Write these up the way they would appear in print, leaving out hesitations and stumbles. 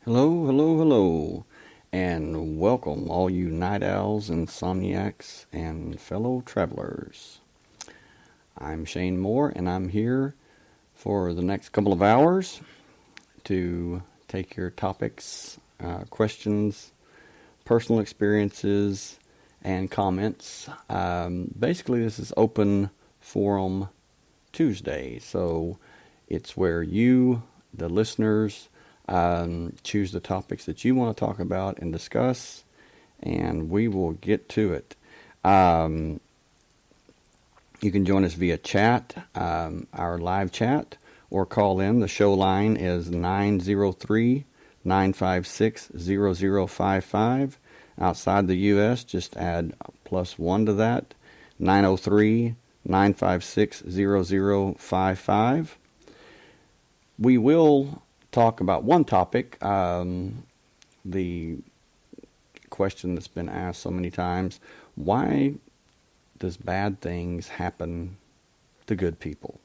Hello, hello, hello, and welcome all you night owls, insomniacs, and fellow travelers. I'm Shane Moore, and I'm here for the next couple of hours to take your topics, questions, personal experiences, and comments. Basically, this is open forum Tuesday, so it's where you, the listeners, choose the topics that you want to talk about and discuss, and we will get to it. Um, you can join us via chat, our live chat, or call in. The show line is 903-956-0055. Outside the U.S., just add +1 to that, 903-956-0055. We will talk about one topic, the question that's been asked so many times: why does bad things happen to good people?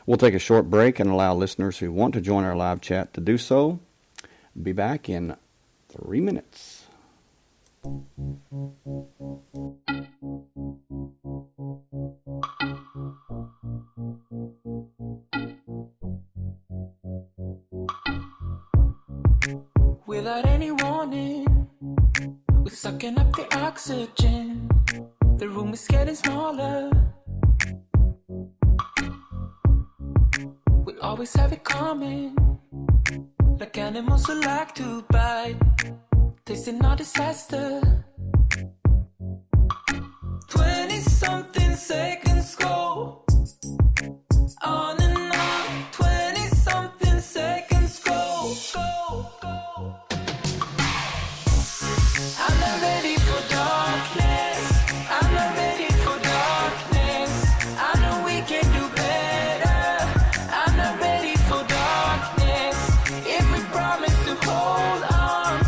We'll take a short break and allow listeners who want to join our live chat to do so. Be back in 3 minutes. Without any warning, we're sucking up the oxygen. The room is getting smaller. We always have it coming, like animals who like to bite, tasting our disaster. 20-something seconds go on and on. 20-something seconds go. I'm not ready for darkness. I'm not ready for darkness. I know we can do better. I'm not ready for darkness. If we promise to hold on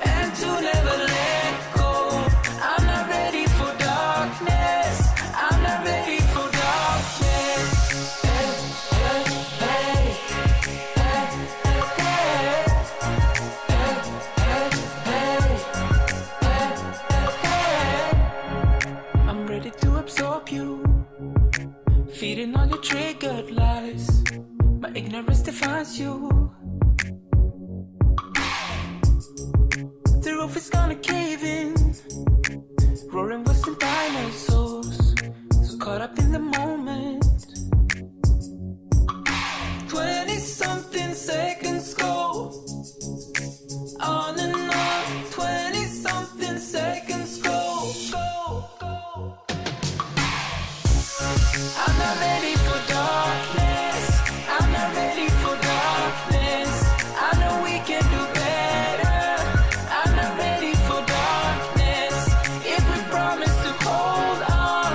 and to never let go, I'm not ready for darkness. I'm not ready for darkness. Hey, hey, hey, hey, I'm ready to absorb you, feeding on your triggered lies. My ignorance defines you. The roof is gonna cave in, roaring with some dinosaurs, so caught up in the moment. 20-something seconds go on and on. 20-something seconds go. I'm not ready for darkness. I'm not ready for darkness. I know we can do better. I'm not ready for darkness. If we promise to hold on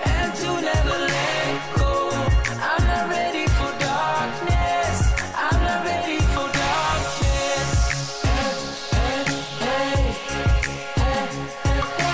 and to never let go, I'm not ready for darkness. I'm not ready for darkness. Hey, hey, hey, hey, hey, hey,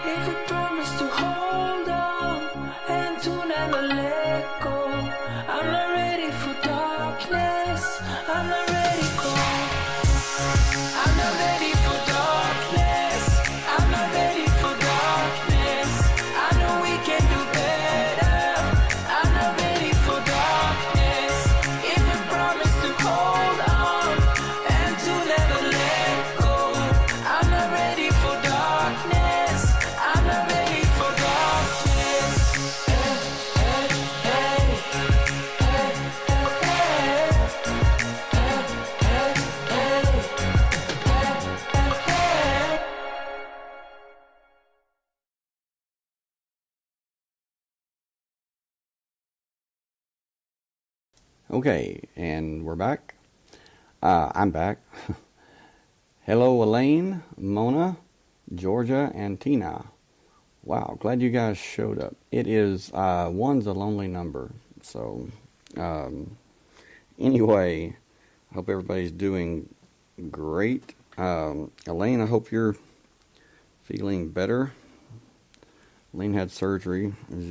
if we promise to hold on and to never let go, I'm not ready for darkness. I'm not ready for. I'm not ready for darkness. I'm not ready for darkness. I know we can do better. I'm not ready for darkness. If we promise to hold on and to never let go, I'm not ready for darkness. I'm not ready for darkness. Hey, hey, hey, hey, hey, hey. Okay, and we're back. I'm back. Hello, Elaine, Mona, Georgia, and Tina. Wow, glad you guys showed up. It is one's a lonely number, so Anyway, I hope everybody's doing great. Elaine, I hope you're feeling better. Elaine had surgery, as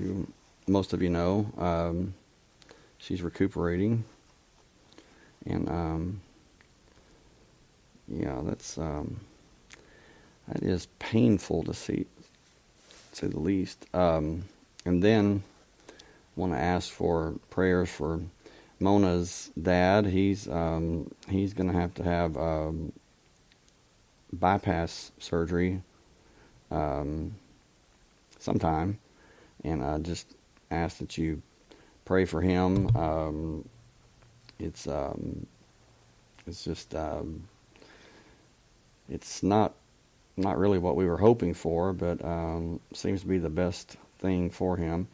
most of you know. She's recuperating, and yeah, that is painful to see, to say the least. And then want to ask for prayers for Mona's dad. He's going to have bypass surgery sometime, and I just ask that you pray for him. It's just it's not really what we were hoping for, but seems to be the best thing for him.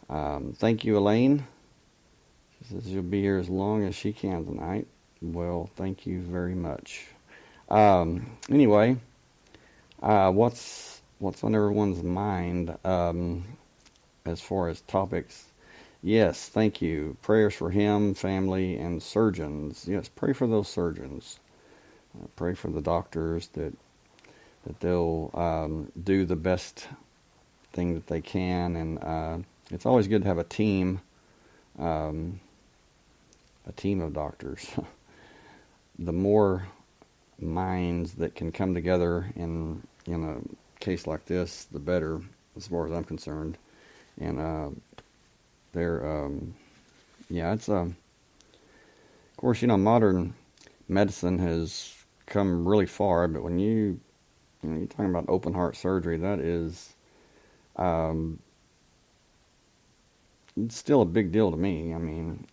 Thank you, Elaine. She says she'll be here as long as she can tonight. Well, thank you very much. Anyway, what's on everyone's mind as far as topics? Yes, thank you. Prayers for him, family, and surgeons. Yes, pray for those surgeons. Pray for the doctors that they'll do the best thing that they can, and it's always good to have a team of doctors. The more minds that can come together in a case like this, the better, as far as I'm concerned. And it's of course, modern medicine has come really far, but when you're talking about open heart surgery, that is it's still a big deal to me. I mean,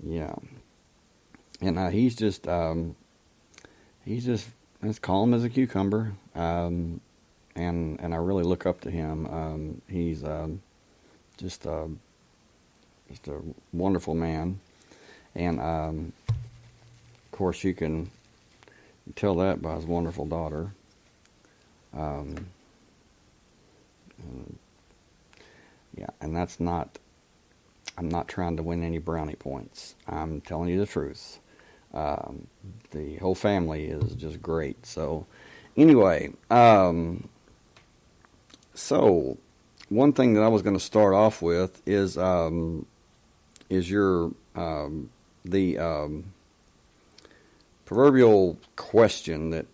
yeah. And he's just as calm as a cucumber. And I really look up to him. He's just a wonderful man. And of course, you can tell that by his wonderful daughter. Yeah, and that's not, I'm not trying to win any brownie points. I'm telling you the truth. The whole family is just great. So, anyway, so one thing that I was going to start off with is your the proverbial question that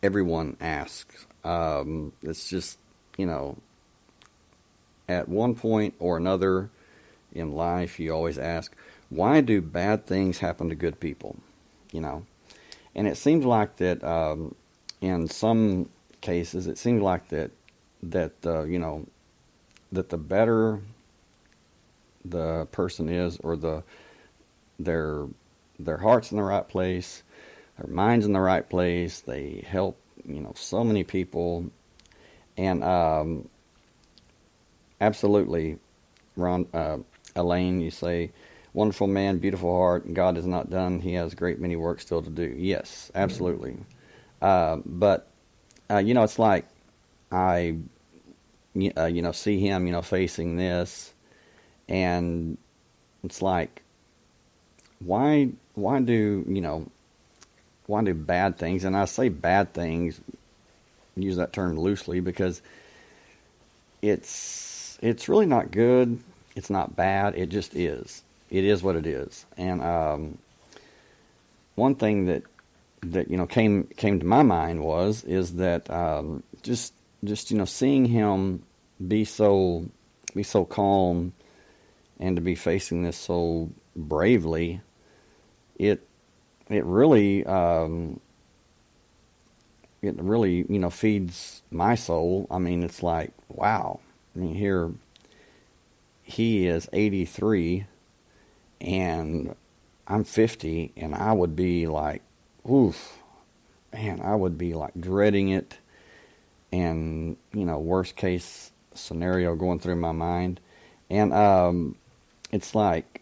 everyone asks. It's just, at one point or another in life, you always ask, why do bad things happen to good people? And it seems like that in some cases, it seems like that that the better the person is, or their heart's in the right place, their mind's in the right place, they help so many people, and absolutely, Elaine, you say, wonderful man, beautiful heart, God is not done. He has a great many works still to do. Yes, absolutely. But it's like I, see him, facing this, and it's like, why do bad things, and I say bad things, use that term loosely, because it's really not good. It's not bad. It just is. It is what it is. And one thing that came to my mind is that just seeing him be so calm and to be facing this so bravely, it really feeds my soul. I mean, it's like, wow. I mean, here he is 83 and I'm 50, and I would be like, oof, man, I would be like dreading it, and worst case scenario going through my mind. And it's like,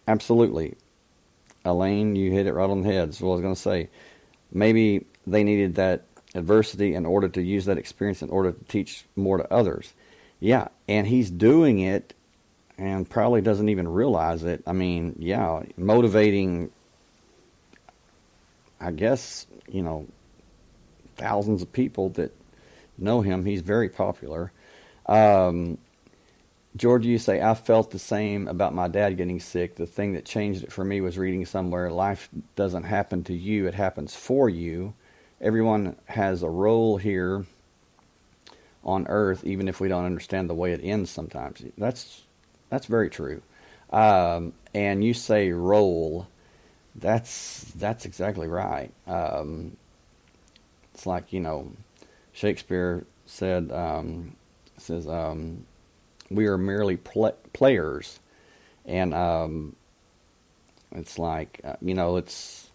absolutely, Elaine, you hit it right on the head. So I was going to say, maybe they needed that adversity in order to use that experience in order to teach more to others. Yeah, and he's doing it. and probably doesn't even realize it. I mean, yeah, motivating, I guess, thousands of people that know him. He's very popular. Um, Georgia, you say, I felt the same about my dad getting sick. The thing that changed it for me was reading somewhere, life doesn't happen to you, it happens for you. Everyone has a role here on earth, even if we don't understand the way it ends sometimes. That's very true. And you say role, that's exactly right. It's like, Shakespeare says, we are merely players. And it's like, it's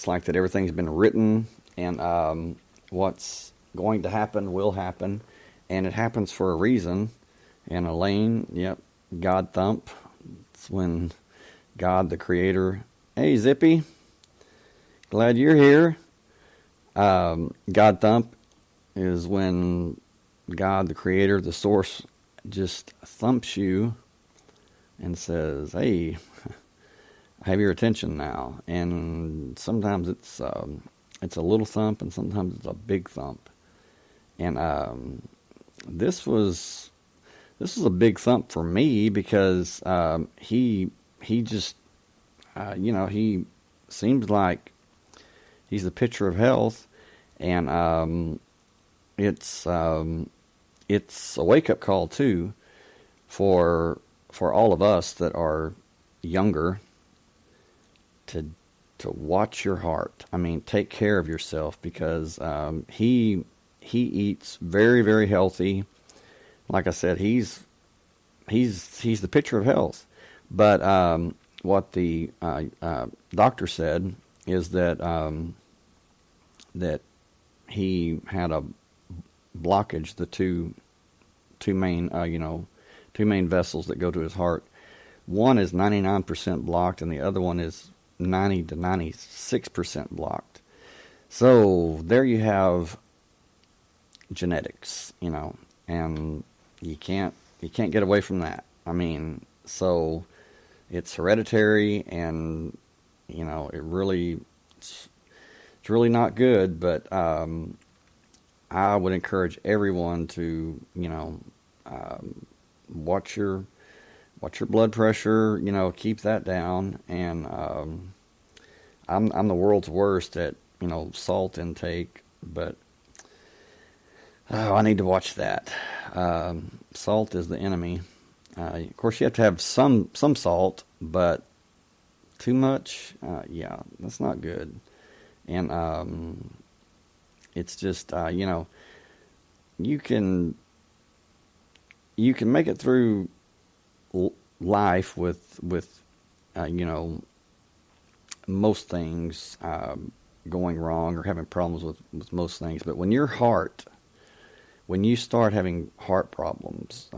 like that everything's been written, and what's going to happen will happen, and it happens for a reason. And Elaine, yep, God thump. It's when God, the creator, hey Zippy, glad you're here. God thump is when God, the creator, the source, just thumps you and says, hey, I have your attention now. And sometimes it's a little thump, and sometimes it's a big thump. And this was a big thump for me, because he just he seems like he's the picture of health, and it's a wake up call too for all of us that are younger, to watch your heart. I mean, take care of yourself, because he eats very, very healthy. Like I said, he's the picture of health. But what the doctor said is that that he had a blockage, the two main two main vessels that go to his heart. One is 99% blocked, and the other one is 90 to 96% blocked. So there you have genetics, and you can't get away from that. I mean, so it's hereditary, and it's really not good. But I would encourage everyone to watch your blood pressure. Keep that down. And I'm the world's worst at salt intake, but I need to watch that. Salt is the enemy. Of course, you have to have some salt, but too much, yeah, that's not good. And it's just you can make it through life with most things going wrong, or having problems with most things. But when you start having heart problems,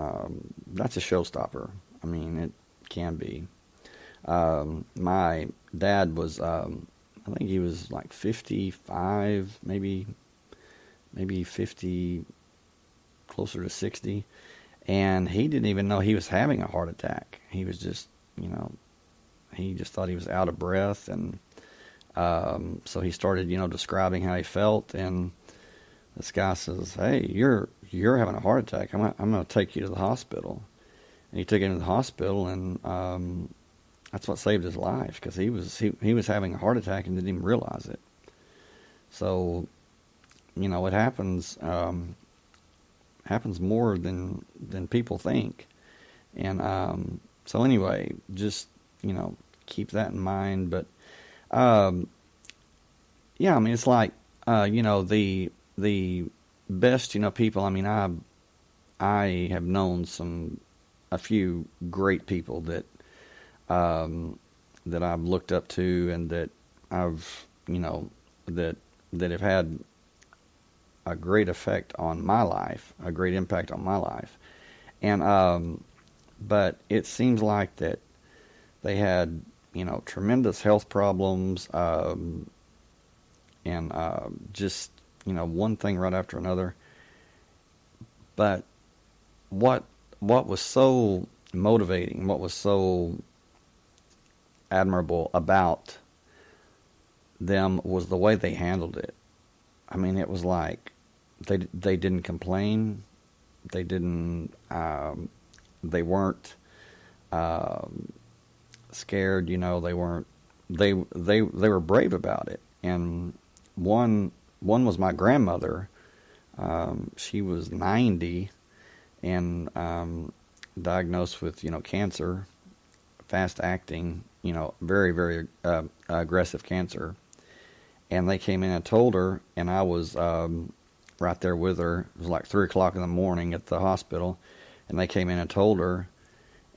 that's a showstopper. I mean, it can be. My dad was, I think he was like 55, maybe 50, closer to 60. And he didn't even know he was having a heart attack. He was just, he just thought he was out of breath. And so he started, describing how he felt. And this guy says, hey, you're having a heart attack. I'm going to take you to the hospital. And he took him to the hospital, and that's what saved his life, because he was having a heart attack and didn't even realize it. So, it happens more than people think. And so anyway, just keep that in mind. But yeah, I mean, it's like the best people. I mean, I have known a few great people that that I've looked up to, and that I've that have had a great effect on my life, a great impact on my life. And but it seems like that they had tremendous health problems, and just one thing right after another. But what what was so motivating, what was so admirable about them was the way they handled it. I mean, it was like they didn't complain. They didn't. They weren't scared. You know, they weren't. They were brave about it. And one was my grandmother. She was 90 and diagnosed with cancer, fast acting, very very aggressive cancer. And they came in and told her, and I was right there with her. It was like 3 o'clock in the morning at the hospital, and they came in and told her,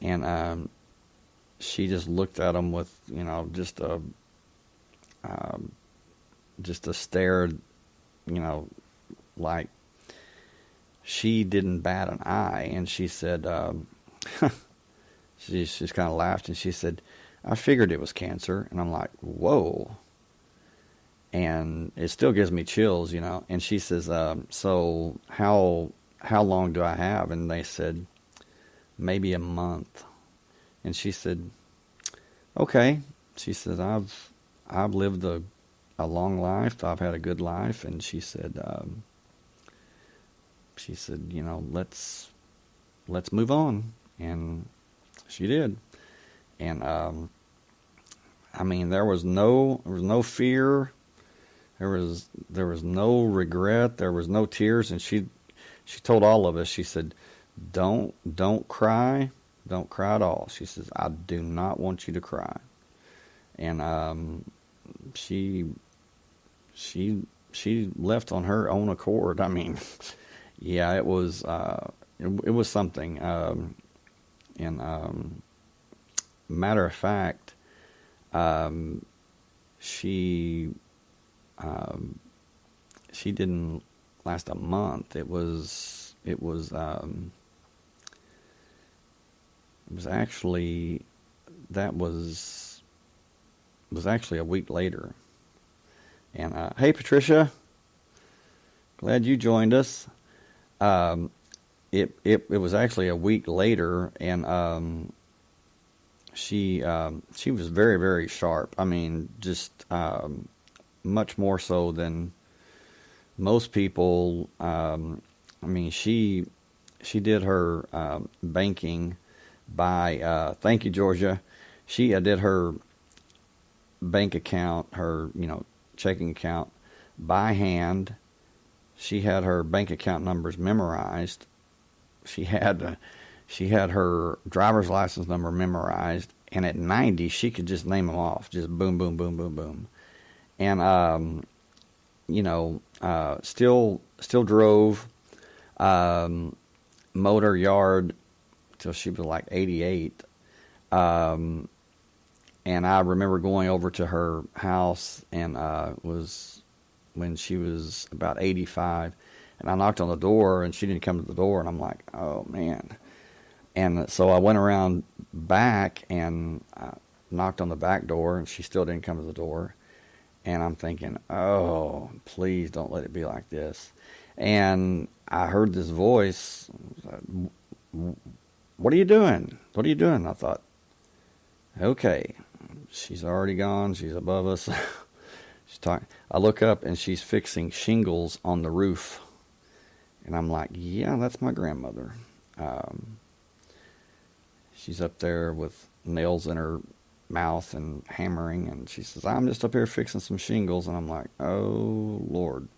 and she just looked at them with just a stare, like she didn't bat an eye. And she said, she just kind of laughed, and she said, "I figured it was cancer." And I'm like, whoa. And it still gives me chills, And she says, "So how long do I have?" And they said, "Maybe a month." And she said, "Okay." She said, I've lived a long life. I've had a good life." And she said, let's move on." And she did. And I mean, there was no fear. There was no regret. There was no tears. And she told all of us, she said, don't cry. Don't cry at all. She says, "I do not want you to cry." And she left on her own accord. I mean, yeah, it was something. And matter of fact, she didn't last a month. It was actually a week later. And hey, Patricia, glad you joined us. It was actually a week later, and she was very very sharp. I mean, just much more so than most people. I mean, she did her banking by thank you, Georgia. She did her bank account, her checking account, by hand. She had her bank account numbers memorized. She had her driver's license number memorized, and at 90 she could just name them off, just boom boom boom boom boom. And still drove motor yard till she was like 88. And I remember going over to her house, and was when she was about 85, and I knocked on the door, and she didn't come to the door, and I'm like, oh man. And so I went around back and knocked on the back door, and she still didn't come to the door. And I'm thinking, oh, please don't let it be like this. And I heard this voice, "What are you doing? What are you doing?" I thought, okay, she's already gone. She's above us. She's talking. I look up, and she's fixing shingles on the roof. And I'm like, yeah, that's my grandmother. She's up there with nails in her mouth and hammering. And she says, "I'm just up here fixing some shingles." And I'm like, oh, Lord.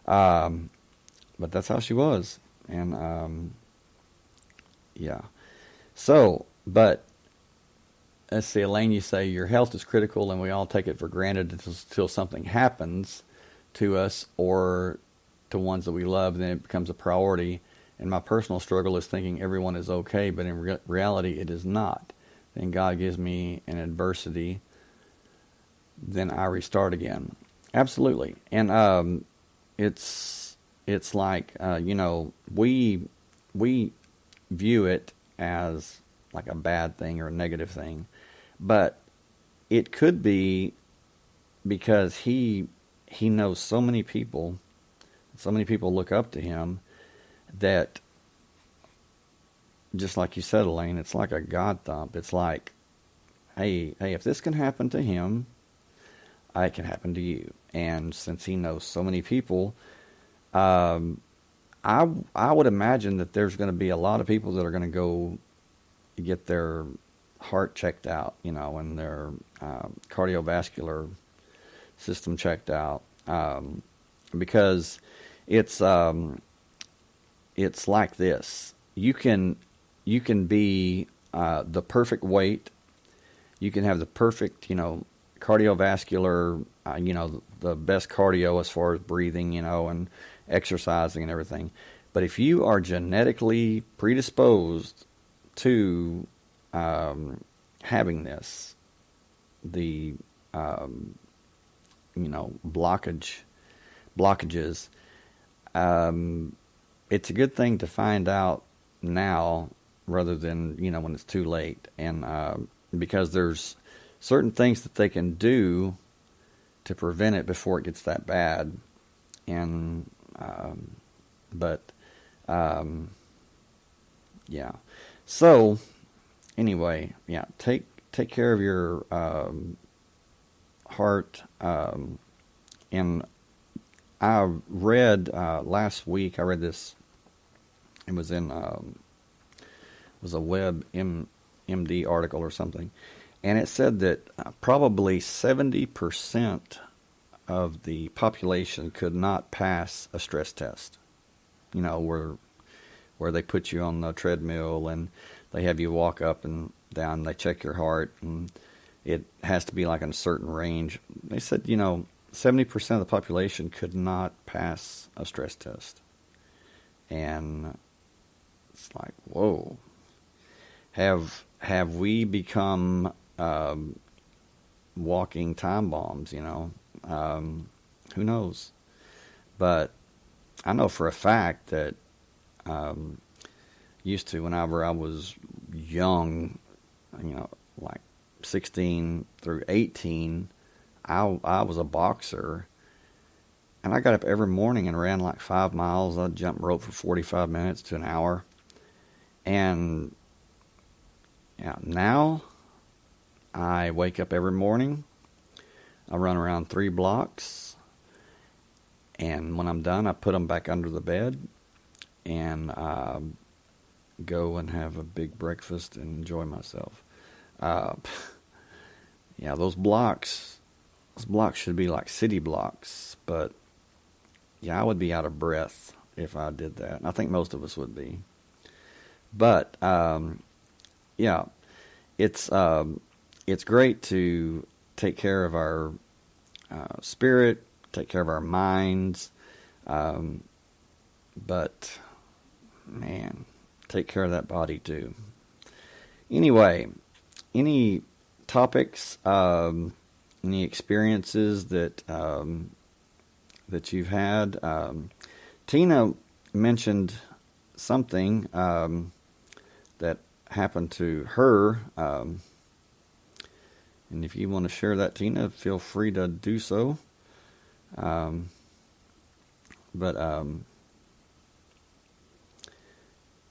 But that's how she was. And, yeah. So, but let's see, Elaine, you say your health is critical, and we all take it for granted until something happens to us or to ones that we love, then it becomes a priority. And my personal struggle is thinking everyone is okay, but in reality it is not. Then God gives me an adversity, then I restart again. Absolutely. And it's like, we view it as like a bad thing or a negative thing. But it could be because he knows so many people look up to him, that just like you said, Elaine, it's like a God thump. It's like, hey, if this can happen to him, it can happen to you. And since he knows so many people, um, I would imagine that there's going to be a lot of people that are going to go get their heart checked out, and their cardiovascular system checked out, because it's like this. You can be the perfect weight. You can have the perfect, cardiovascular, the best cardio as far as breathing, and exercising and everything. But if you are genetically predisposed to having this, the blockages, it's a good thing to find out now rather than when it's too late, and because there's certain things that they can do to prevent it before it gets that bad, and but yeah. So anyway, yeah, take care of your heart. And I read last week. I read this. It was in was a MD article or something, and it said that probably 70% of the population could not pass a stress test. Where they put you on the treadmill and they have you walk up and down. They check your heart, and it has to be like in a certain range. They said 70% of the population could not pass a stress test, and it's like, whoa. Have we become walking time bombs? Who knows? But I know for a fact that used to, whenever I was young, like 16 through 18, I was a boxer, and I got up every morning and ran like 5 miles. I'd jump rope for 45 minutes to an hour, and now I wake up every morning. I run around 3 blocks, and when I'm done, I put them back under the bed and go and have a big breakfast and enjoy myself. Yeah, those blocks should be like city blocks, but yeah, I would be out of breath if I did that. I think most of us would be. But yeah, it's great to take care of our spirit, take care of our minds, but man, take care of that body too. Anyway, any topics, any experiences that that you've had? Tina mentioned something that happened to her, and if you want to share that, Tina, feel free to do so. But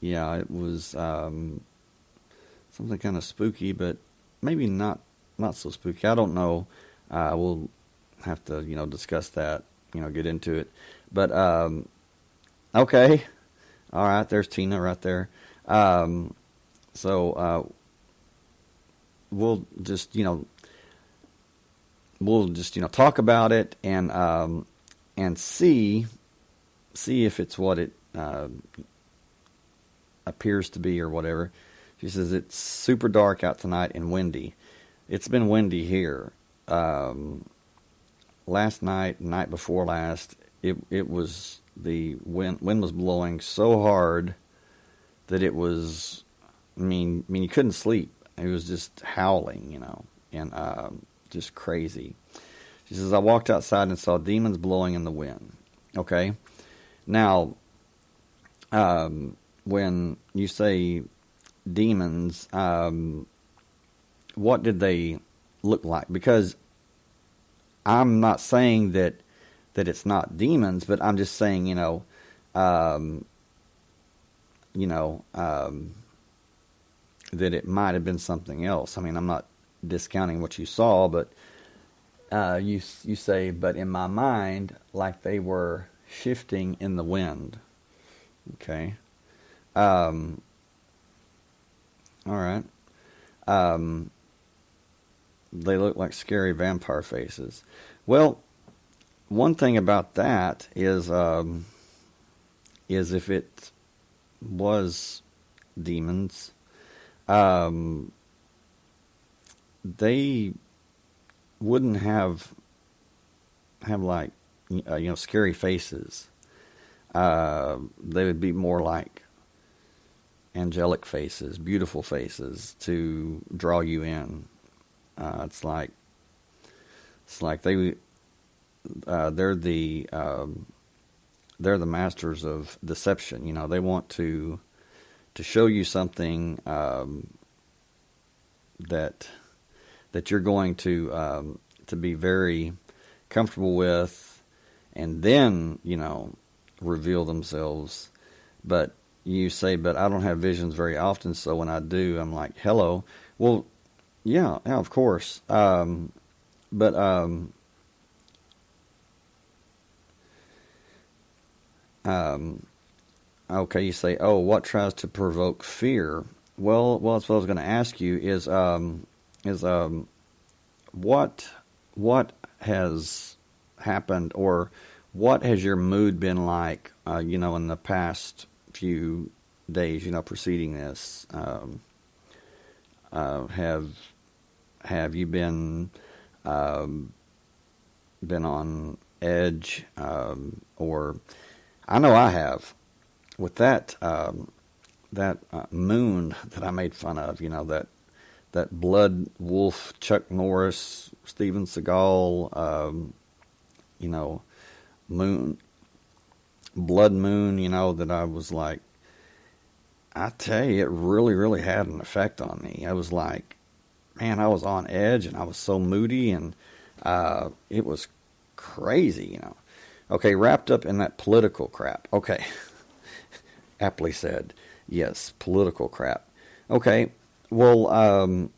yeah, it was something kind of spooky, but maybe not so spooky. I don't know. We'll have to discuss that. Get into it. But okay, all right. There's Tina right there. So we'll just talk about it and see if it's what it appears to be or whatever. She says it's super dark out tonight and windy. It's been windy here. Last night, night before last, it was the wind was blowing so hard that it was. I mean, you couldn't sleep. It was just howling, and just crazy. She says, I walked outside and saw demons blowing in the wind. Okay. Now, when you say demons, what did they look like? Because I'm not saying that it's not demons, but I'm just saying, that it might have been something else. I mean, I'm not discounting what you saw, but you say, but in my mind, like they were shifting in the wind. Okay. All right. They look like scary vampire faces. Well, one thing about that is if it was demons, they wouldn't have like scary faces. They would be more like angelic faces, beautiful faces to draw you in. It's like they're the masters of deception. You know, they want to show you something that you're going to be very comfortable with, and then reveal themselves. But you say, but I don't have visions very often, so when I do, I'm like, hello. Well, yeah, of course. But okay, you say, oh, what tries to provoke fear? Well, that's what I was going to ask you is what has happened, or what has your mood been like, in the past few days, preceding this? Have you been on edge, or I know I have with that moon that I made fun of, that blood wolf, Chuck Norris, Steven Seagal, blood moon, that I was like, I tell you, it really, really had an effect on me. I was like, man, I was on edge, and I was so moody, and it was crazy, Okay, wrapped up in that political crap. Okay, aptly said. Yes, political crap. Okay, well,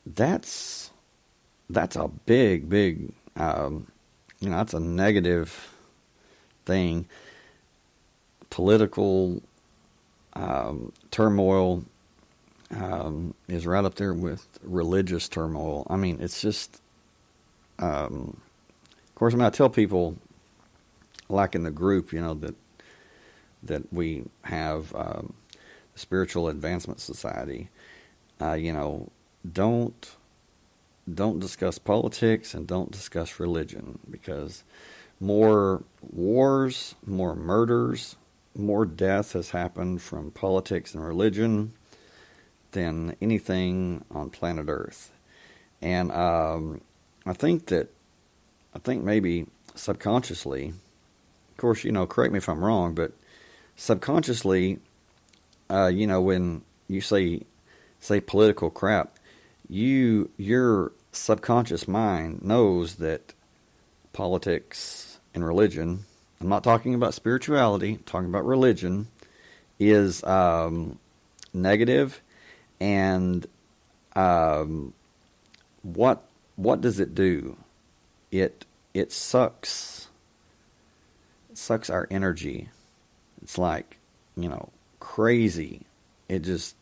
that's a big, that's a negative thing. Political turmoil is right up there with religious turmoil. I mean, it's just, of course, I tell people, like in the group, that we have, the Spiritual Advancement Society, don't discuss politics and don't discuss religion, because more wars, more murders, more death has happened from politics and religion than anything on planet Earth. And I think maybe subconsciously, of course, correct me if I'm wrong, but subconsciously, when you say political crap, your subconscious mind knows that politics and religion, I'm not talking about spirituality, I'm talking about religion, is negative. And what does it do? It sucks our energy. It's like, crazy. It just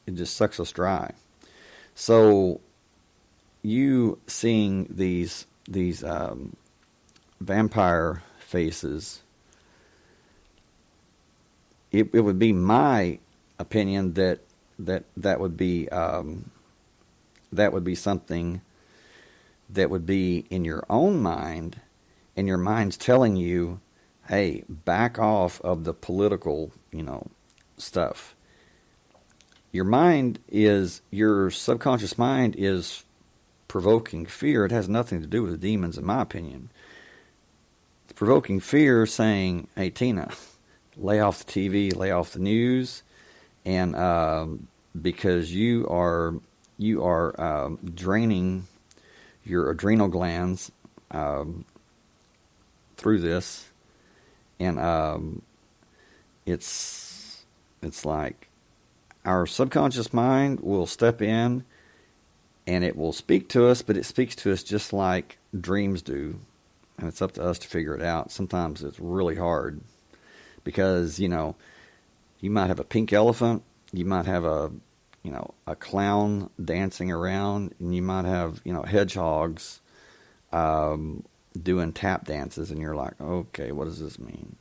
sucks us dry. So you seeing these vampire faces, it would be my opinion that would be something that would be in your own mind, and your mind's telling you, hey, back off of the political, stuff. Your subconscious mind is provoking fear. It has nothing to do with the demons, in my opinion. It's provoking fear, saying, hey, Tina, lay off the TV, lay off the news, and because you are draining your adrenal glands through this, and it's like, our subconscious mind will step in and it will speak to us, but it speaks to us just like dreams do. And it's up to us to figure it out. Sometimes it's really hard because, you might have a pink elephant, you might have a clown dancing around, and you might have, hedgehogs doing tap dances, and you're like, okay, what does this mean?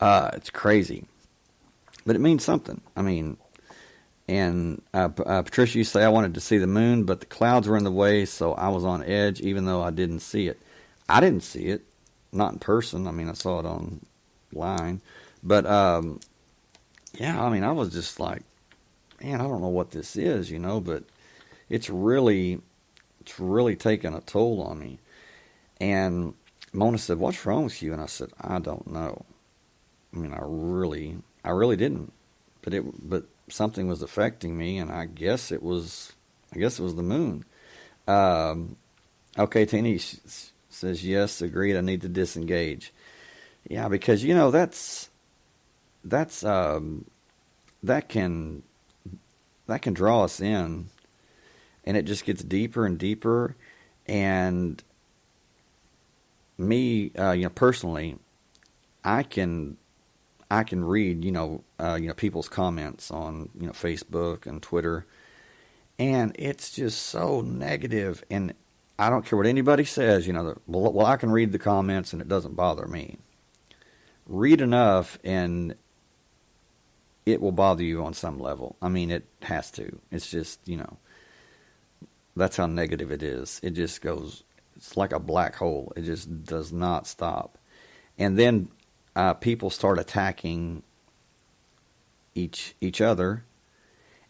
It's crazy. But it means something. I mean, and Patricia, you say I wanted to see the moon, but the clouds were in the way, so I was on edge, even though I didn't see it. I didn't see it, not in person. I mean, I saw it online. But, yeah, I mean, I was just like, man, I don't know what this is, but it's really taken a toll on me. And Mona said, what's wrong with you? And I said, I don't know. I mean, I really didn't. But something was affecting me, and I guess it was the moon. Okay, Tina says, yes, agreed, I need to disengage. Yeah, because, that can draw us in, and it just gets deeper and deeper. And me, personally, I can read, people's comments on, Facebook and Twitter, and it's just so negative. And I don't care what anybody says, well, I can read the comments and it doesn't bother me. Read enough and it will bother you on some level. I mean, it has to. It's just, that's how negative it is. It just goes, it's like a black hole. It just does not stop. And then people start attacking each other.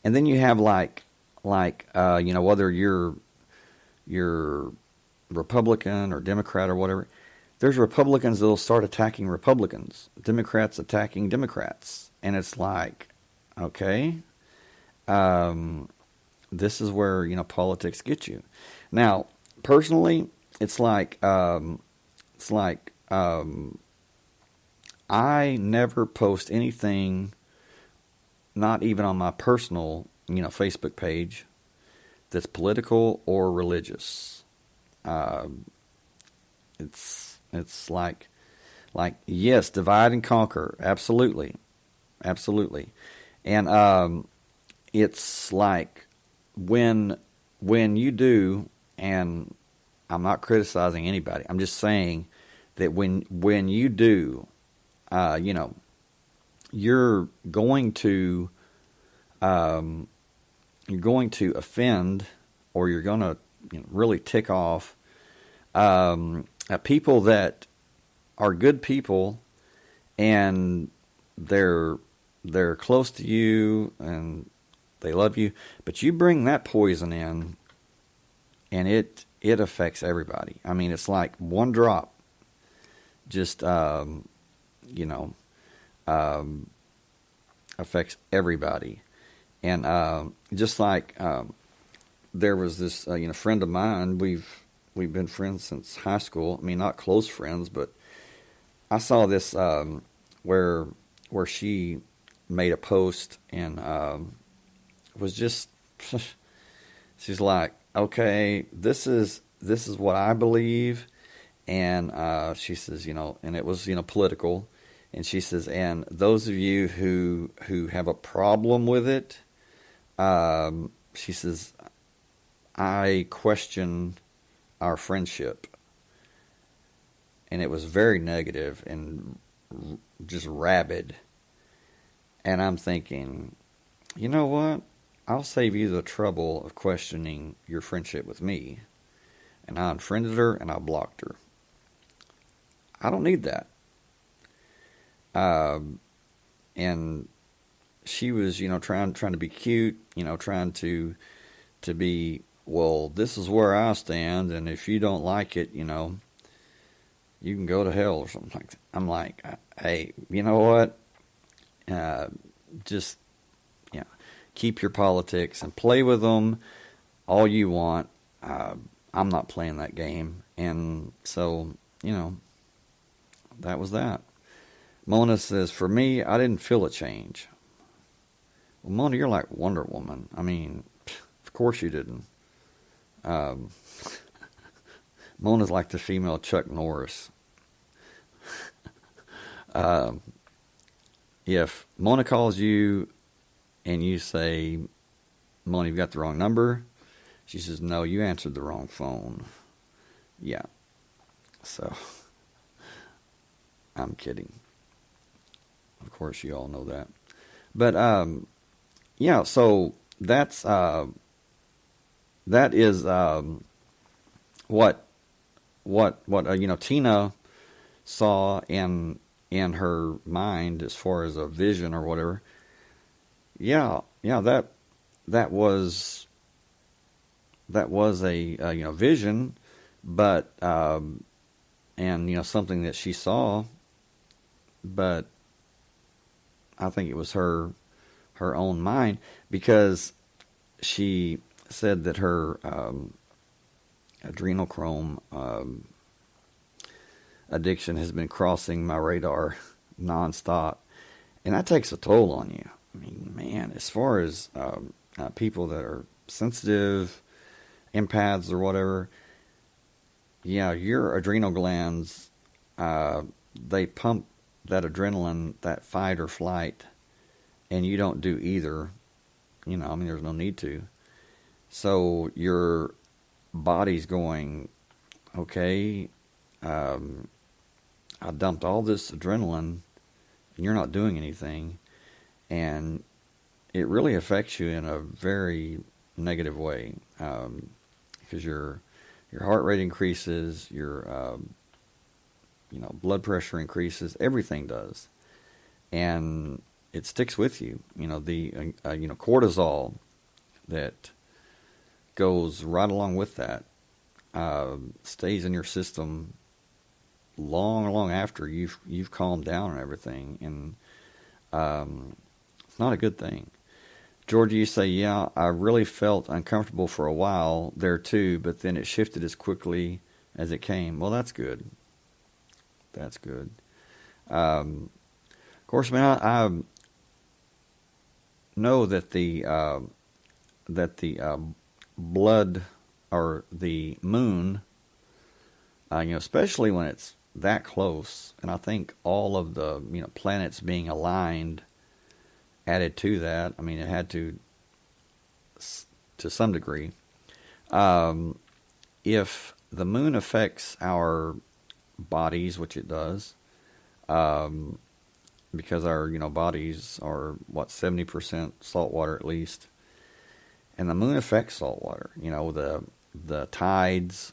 And then you have whether you're Republican or Democrat or whatever, there's Republicans that'll start attacking Republicans, Democrats attacking Democrats. And it's like, okay, this is where, politics get you. Now, personally, it's like I never post anything, not even on my personal, Facebook page, that's political or religious. It's like, yes, divide and conquer. Absolutely. And, it's like when you do, and I'm not criticizing anybody, I'm just saying that when you do, you're going to offend, or you're going to really tick off people that are good people, and they're close to you and they love you, but you bring that poison in, and it affects everybody. I mean, it's like one drop just affects everybody. And just like there was this friend of mine, we've been friends since high school. I mean, not close friends, but I saw this where she made a post, and was just she's like, okay, this is what I believe. And she says, and it was political, and she says, and those of you who have a problem with it, she says, I question our friendship. And it was very negative and just rabid. And I'm thinking, you know what? I'll save you the trouble of questioning your friendship with me. And I unfriended her and I blocked her. I don't need that. And she was, trying to be cute, trying to be, well, this is where I stand, and if you don't like it, you can go to hell or something like that. I'm like, hey, you know what? Just, keep your politics and play with them all you want. I'm not playing that game. And so, that was that. Mona says, for me, I didn't feel a change. Well, Mona, you're like Wonder Woman. I mean, of course you didn't. Um, Mona's like the female Chuck Norris. Um, if Mona calls you and you say, Mona, you've got the wrong number, she says, no, you answered the wrong phone. Yeah. So, I'm kidding. Of course, you all know that. But, yeah, so that is what Tina saw in her mind as far as a vision or whatever. Yeah, that was a vision, but and something that she saw, but I think it was her own mind, because she said that her adrenochrome addiction has been crossing my radar nonstop, and that takes a toll on you. I mean, man, as far as people that are sensitive, empaths or whatever, yeah, your adrenal glands, they pump that adrenaline, that fight or flight, and you don't do either. I mean, there's no need to. So your body's going, okay, I dumped all this adrenaline, and you're not doing anything, and it really affects you in a very negative way, because your heart rate increases, your blood pressure increases, everything does, and it sticks with you. The cortisol that goes right along with that stays in your system long after you've calmed down and everything, and it's not a good thing. Georgia, you say, yeah, I really felt uncomfortable for a while there too, but then it shifted as quickly as it came. Well, that's good. That's good. Of course, man, I know that the blood or the moon, especially when it's that close, and I think all of the planets being aligned added to that. I mean, it had to some degree. If the moon affects our bodies, which it does, because our bodies are 70% salt water at least, and the moon affects salt water. The tides,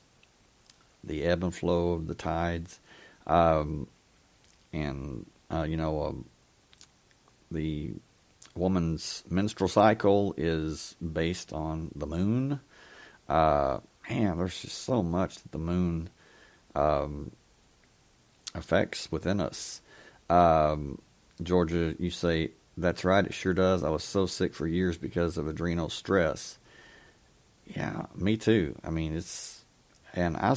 the ebb and flow of the tides, and the woman's menstrual cycle is based on the moon. Man, there's just so much that the moon affects within us. Georgia, you say, that's right, it sure does. I was so sick for years because of adrenal stress. Yeah, me too. I mean, and I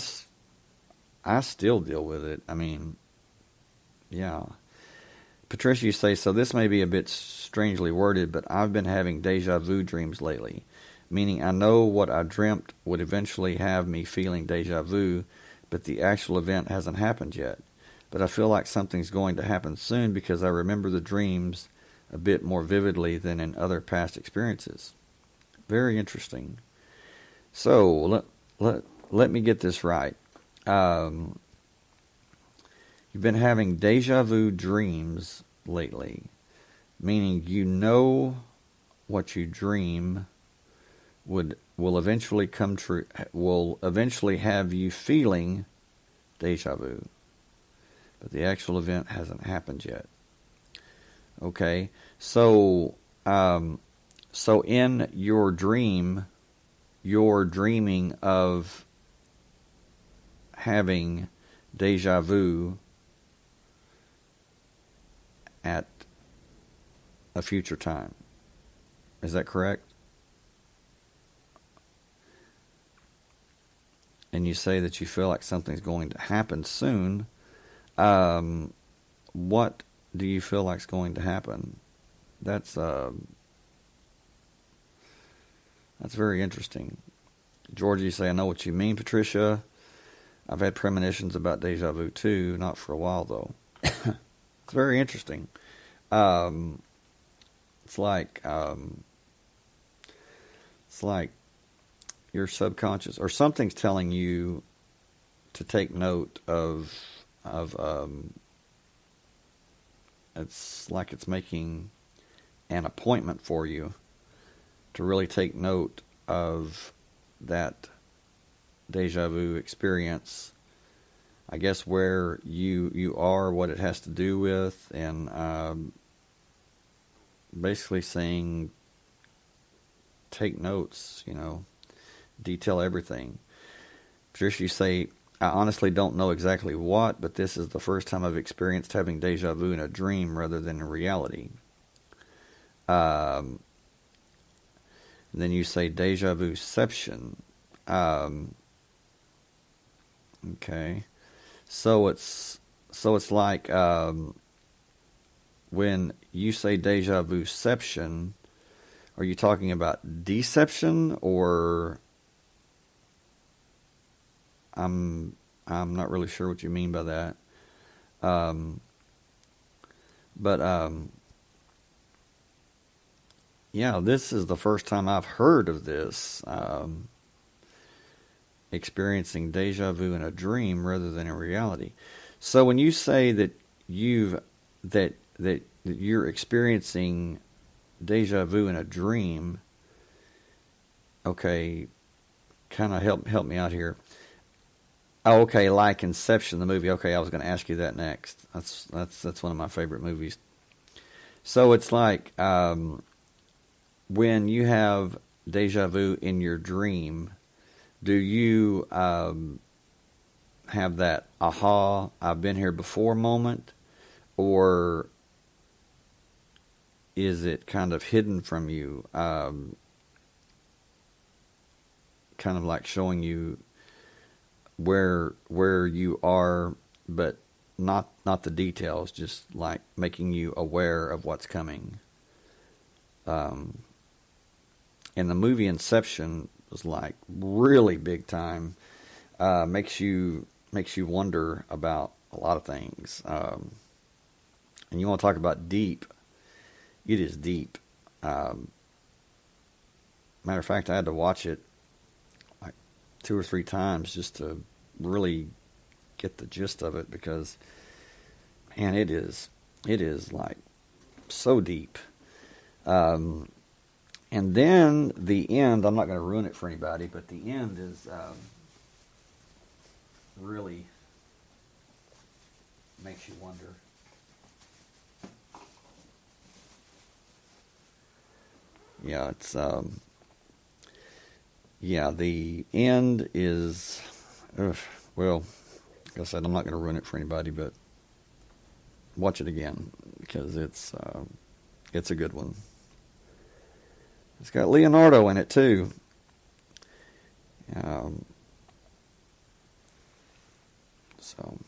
still deal with it. I mean, yeah. Patricia, you say, so this may be a bit strangely worded, but I've been having deja vu dreams lately, meaning I know what I dreamt would eventually have me feeling deja vu, but the actual event hasn't happened yet. But I feel like something's going to happen soon because I remember the dreams a bit more vividly than in other past experiences. Very interesting. So, let me get this right. You've been having deja vu dreams lately, meaning what you dream will eventually come true, will eventually have you feeling deja vu, but the actual event hasn't happened yet. Okay, so in your dream, you're dreaming of having deja vu at a future time. Is that correct? And you say that you feel like something's going to happen soon. What do you feel like is going to happen? That's That's very interesting. Georgie, you say, I know what you mean, Patricia. I've had premonitions about deja vu too, not for a while though. It's very interesting. Um, it's like your subconscious or something's telling you to take note of. It's like it's making an appointment for you to really take note of that deja vu experience. I guess where you are, what it has to do with, and basically saying take notes, detail everything. Patricia, you say, I honestly don't know exactly what, but this is the first time I've experienced having deja vu in a dream rather than in reality. Then you say deja vuception. Okay. So it's like when you say deja vuception, are you talking about deception, or I'm not really sure what you mean by that. But yeah, this is the first time I've heard of this, experiencing deja vu in a dream rather than in reality. So when you say that that you're experiencing deja vu in a dream, okay, kind of help me out here. Oh, okay, like Inception, the movie. Okay, I was going to ask you that next. That's one of my favorite movies. So it's like when you have deja vu in your dream, do you have that aha, I've been here before moment, or is it kind of hidden from you, kind of like showing you where you are, but not the details, just like making you aware of what's coming. And the movie Inception was like really big time. Makes you wonder about a lot of things. And you want to talk about deep? It is deep. Matter of fact, I had to watch it 2 or 3 times just to really get the gist of it, because man, it is like so deep. And then the end, I'm not going to ruin it for anybody, but the end is really makes you wonder. Yeah, it's yeah, the end is, well, like I said, I'm not going to ruin it for anybody, but watch it again, because it's a good one. It's got Leonardo in it too. So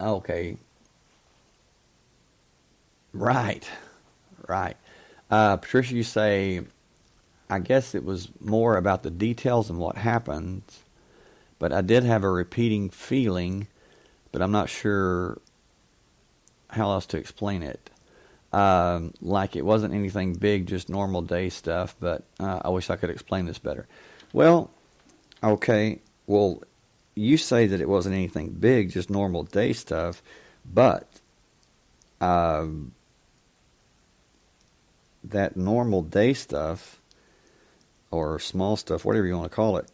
okay. Right. Patricia, you say, I guess it was more about the details and what happened, but I did have a repeating feeling, but I'm not sure how else to explain it. Like it wasn't anything big, just normal day stuff, but I wish I could explain this better. Well, okay, well, you say that it wasn't anything big, just normal day stuff, but that normal day stuff, or small stuff, whatever you want to call it,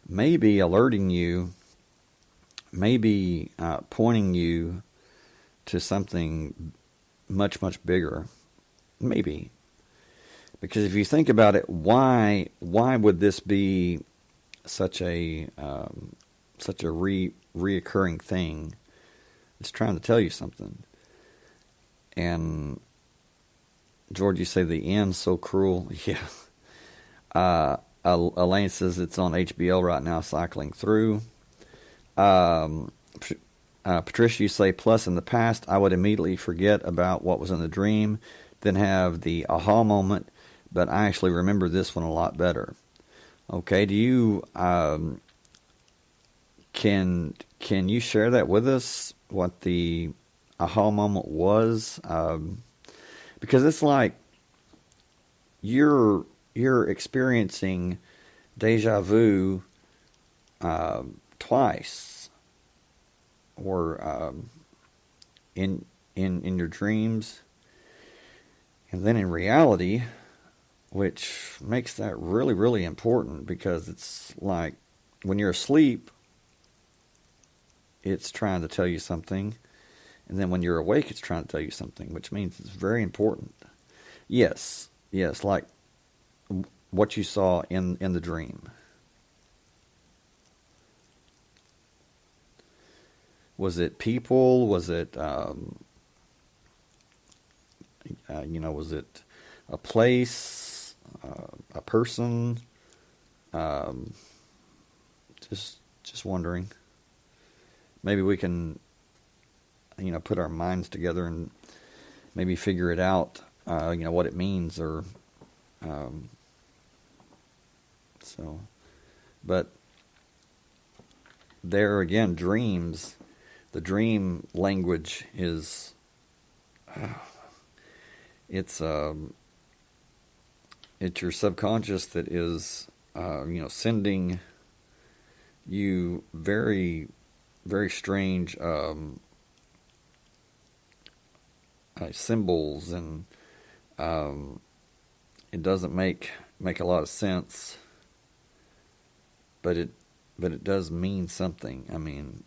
may be alerting you, maybe pointing you to something much, much bigger. Maybe. Because if you think about it, why would this be such a reoccurring thing? It's trying to tell you something. And George, you say the end's so cruel. Yeah. Elaine says it's on HBO right now, cycling through. Patricia, you say, plus in the past, I would immediately forget about what was in the dream, then have the aha moment, but I actually remember this one a lot better. Okay, do you can you share that with us? What the aha moment was? Because it's like you're experiencing deja vu twice, or in your dreams, and then in reality, which makes that really, really important, because it's like when you're asleep, it's trying to tell you something, and then when you're awake, it's trying to tell you something, which means it's very important. Yes, like what you saw in the dream. Was it people? Was it, was it a place, a person? Just wondering. Maybe we can, put our minds together and maybe figure it out. What it means, or but there again, dreams. The dream language is, it's your subconscious that is, sending you very, very strange symbols, and it doesn't make a lot of sense, but it does mean something. I mean,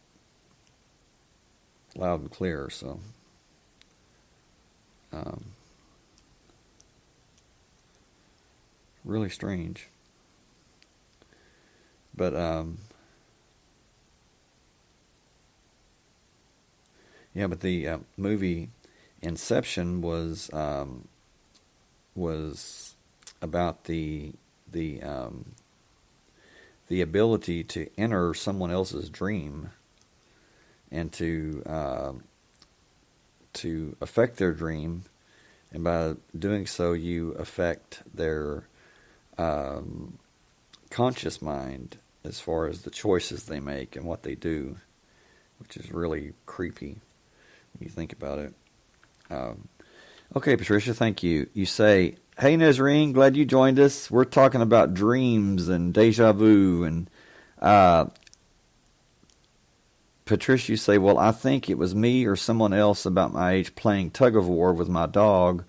loud and clear. So, really strange. But but the movie Inception was about the ability to enter someone else's dream, and to affect their dream, and by doing so, you affect their conscious mind as far as the choices they make and what they do, which is really creepy when you think about it. Okay, Patricia, thank you. You say, hey, Nazreen, glad you joined us. We're talking about dreams and deja vu. And Patricia, you say, well, I think it was me or someone else about my age playing tug of war with my dog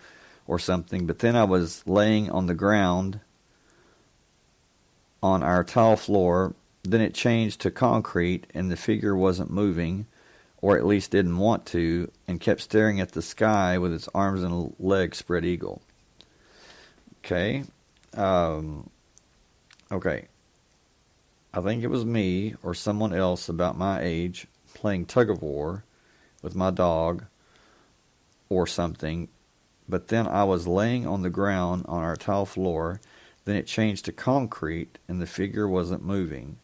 or something, but then I was laying on the ground on our tile floor. Then it changed to concrete, and the figure wasn't moving, or at least didn't want to, and kept staring at the sky with its arms and legs spread eagle. Okay. Okay. I think it was me or someone else about my age playing tug of war with my dog or something, but then I was laying on the ground on our tile floor. Then it changed to concrete, and the figure wasn't moving,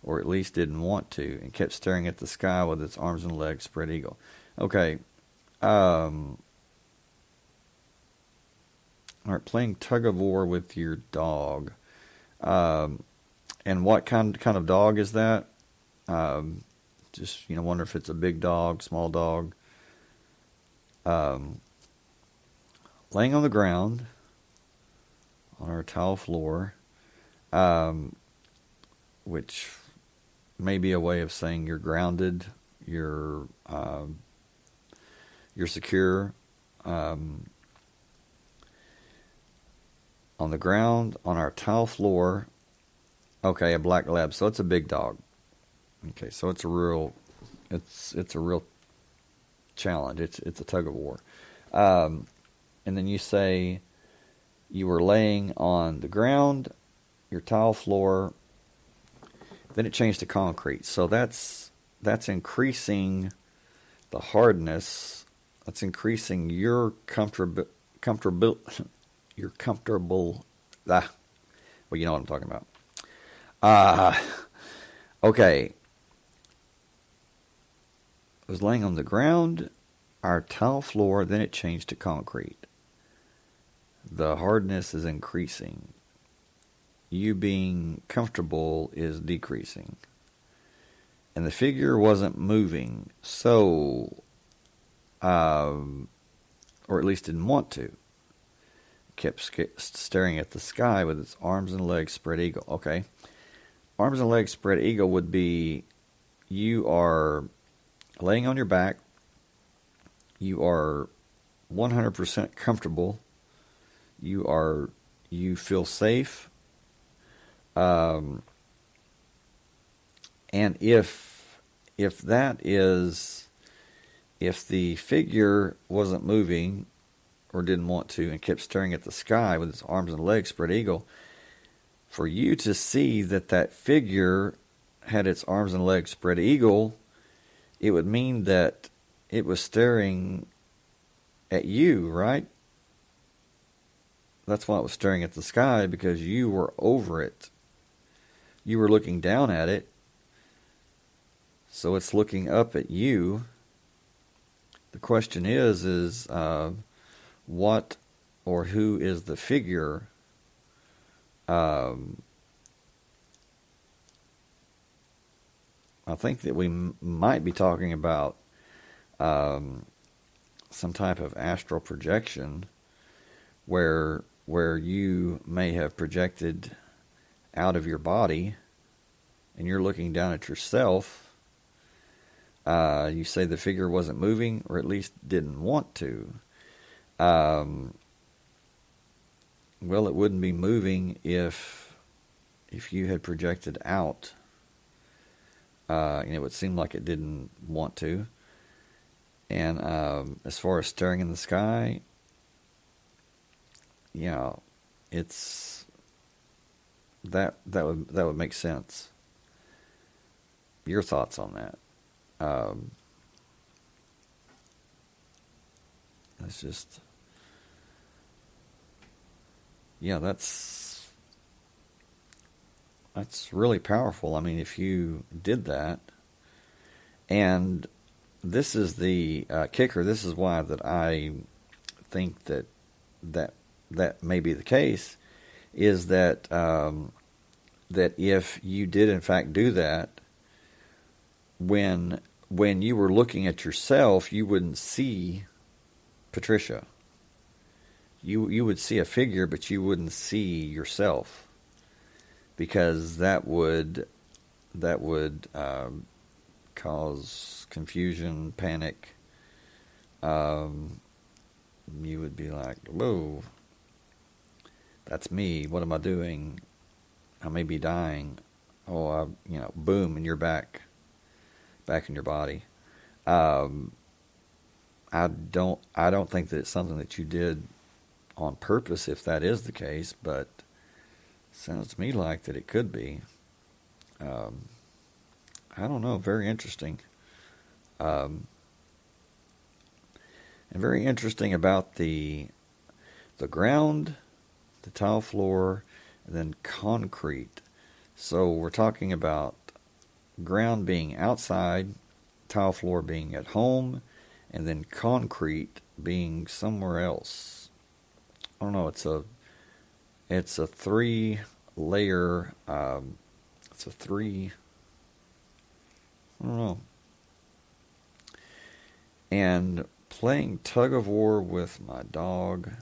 or at least didn't want to, and kept staring at the sky with its arms and legs spread eagle. Okay. All right, playing tug of war with your dog. And what kind of dog is that? Just, wonder if it's a big dog, small dog. Laying on the ground on our tile floor, which may be a way of saying you're grounded, you're secure. On the ground, on our tile floor. Okay, a black lab. So it's a big dog. Okay, so it's a real challenge. It's a tug of war. And then you say you were laying on the ground, your tile floor. Then it changed to concrete. So that's increasing the hardness. That's increasing your comfortable. You're comfortable. Well, you know what I'm talking about. Okay. was laying on the ground, our tile floor, then it changed to concrete. The hardness is increasing. You being comfortable is decreasing. And the figure wasn't moving, so, or at least didn't want to. Kept staring at the sky with its arms and legs spread eagle. Okay. Arms and legs spread eagle would be you are laying on your back. You are 100% comfortable. You feel safe. And if the figure wasn't moving or didn't want to and kept staring at the sky with its arms and legs spread eagle, for you to see that figure had its arms and legs spread eagle, it would mean that it was staring at you, right? That's why it was staring at the sky, because you were over it. You were looking down at it, so it's looking up at you. The question is what or who is the figure? I think that we might be talking about some type of astral projection where you may have projected out of your body and you're looking down at yourself. You say the figure wasn't moving, or at least didn't want to. Well, it wouldn't be moving if you had projected out. And it would seem like it didn't want to. And as far as staring in the sky, yeah, it's that would make sense. Your thoughts on that? It's just, yeah, that's really powerful. I mean, if you did that, and this is the kicker. This is why that I think that may be the case, is that that if you did in fact do that, when you were looking at yourself, you wouldn't see Patricia. You would see a figure, but you wouldn't see yourself, because that would cause confusion, panic. You would be like, "Whoa, that's me. What am I doing? I may be dying." Oh, boom, and you're back in your body. I don't think that it's something that you did on purpose, if that is the case, but it sounds to me like that it could be. I don't know. Very interesting. And very interesting about the ground, the tile floor, and then concrete. So we're talking about ground being outside, tile floor being at home, and then concrete being somewhere else. I don't know. It's a 3-layer. I don't know. And playing tug of war with my dog.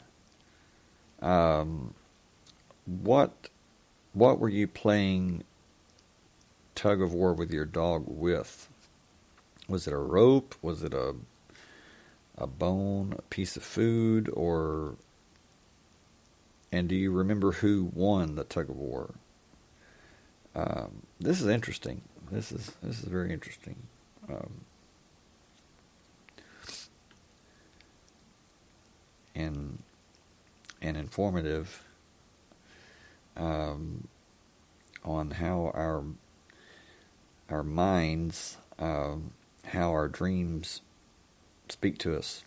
What were you playing tug of war with your dog with? Was it a rope? Was it a bone, a piece of food, and do you remember who won the tug of war? This is interesting. This is very interesting. And informative on how our minds, how our dreams speak to us,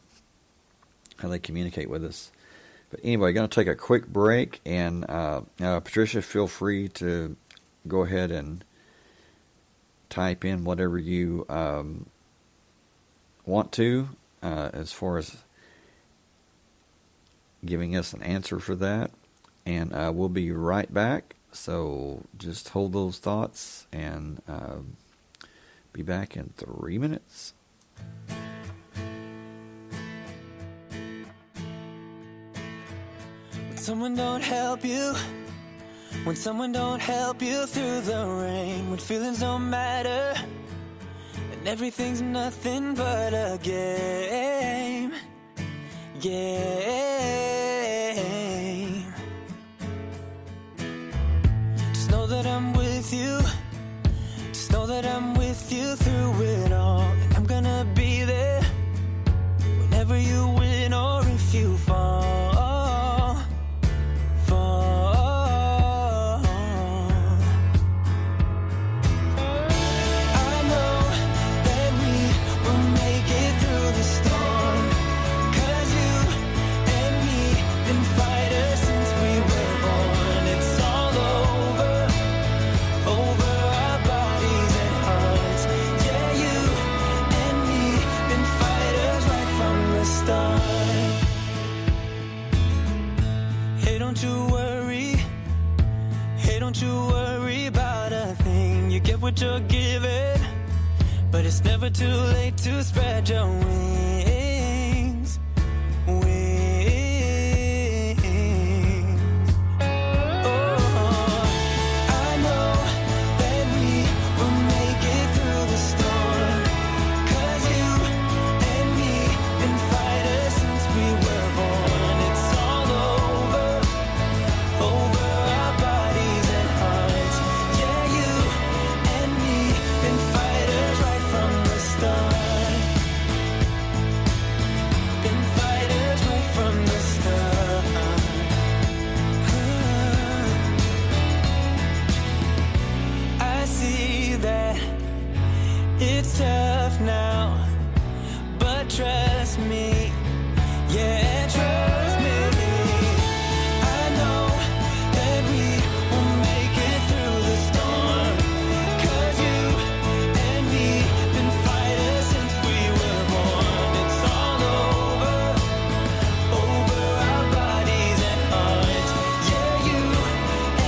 how they communicate with us. But anyway, going to take a quick break, and Patricia, feel free to go ahead and type in whatever you want to, as far as giving us an answer for that. And we'll be right back. So just hold those thoughts and be back in 3 minutes. When someone don't help you, when someone don't help you through the rain, when feelings don't matter, and everything's nothing but a game. Just know that I'm with you. Just know that I'm with you through it all. And I'm gonna be there whenever you win or if you fall. I know that we will make it through the storm. 'Cause you and me been fighters since we were born. It's all over our bodies and hearts. Yeah, you and me been fighters right from the start. Hey, don't you worry. Hey, don't you worry about a thing. You get what you're given, but it's never too late to spread your wings. I know that we will make it through the storm. 'Cause you and me been fighters since we were born. It's all over our bodies and hearts. Yeah, you and me been fighters right from the start. Been fighters right from the start. I see that it's tough now, but trust me, yeah, trust me. I know that we will make it through the storm. 'Cause you and me been fighters since we were born. It's all over our bodies and hearts. Yeah, you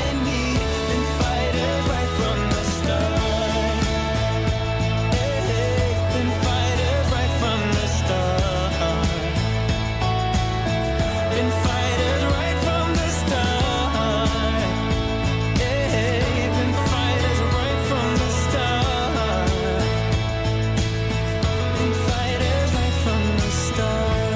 and me been fighters right from the start. Been fighters right from the start. Been fighters right from the start. Been fighters right from the start. Been fighters right from the start.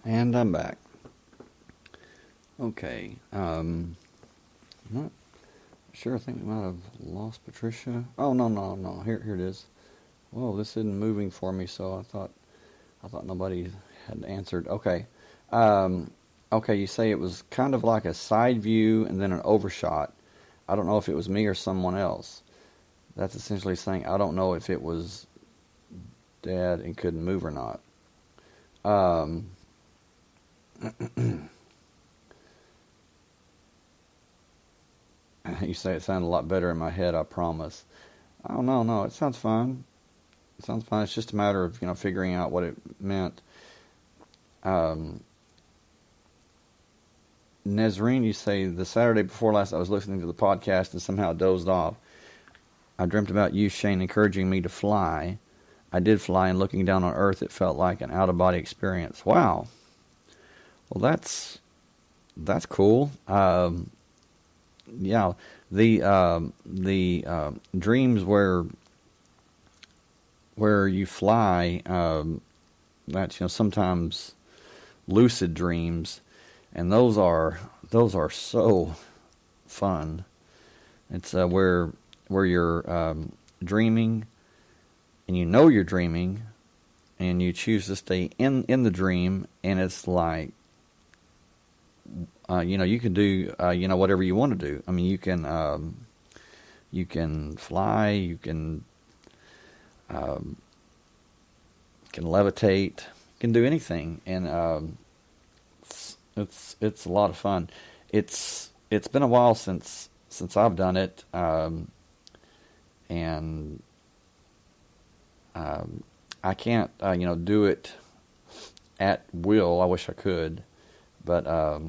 And I'm back. Okay. I'm not sure. I think we might have lost Patricia. Oh, no. Here it is. Whoa, this isn't moving for me, so I thought nobody had answered. Okay. Okay, you say it was kind of like a side view and then an overshot. I don't know if it was me or someone else. That's essentially saying I don't know if it was dead and couldn't move or not. You say it sounded a lot better in my head, I promise. Oh, no, it sounds fine. It sounds fine. It's just a matter of, figuring out what it meant. Nezreen, you say, the Saturday before last I was listening to the podcast and somehow dozed off. I dreamt about you, Shane, encouraging me to fly. I did fly, and looking down on Earth, it felt like an out-of-body experience. Wow. Well, that's cool. Yeah, the dreams where you fly, that's sometimes lucid dreams, and those are so fun. It's where you're dreaming, and you're dreaming, and you choose to stay in the dream, and it's like, you can do, whatever you want to do. I mean, you can fly, you can can levitate, can do anything, and it's a lot of fun. It's been a while since I've done it, and I can't do it at will. I wish I could, but I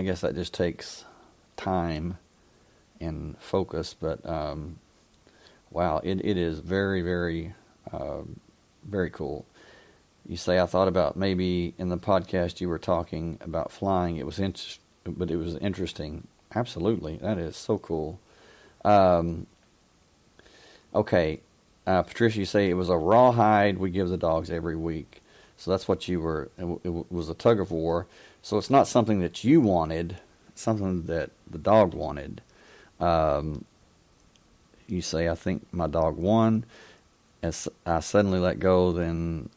guess that just takes time and focus. But wow, it is very, very, very cool. You say I thought about maybe in the podcast you were talking about flying. But it was interesting. Absolutely, that is so cool. Okay, Patricia, you say it was a rawhide we give the dogs every week. So that's what you were. It was a tug of war. So it's not something that you wanted. It's something that the dog wanted. You say, I think my dog won. As I suddenly let go, then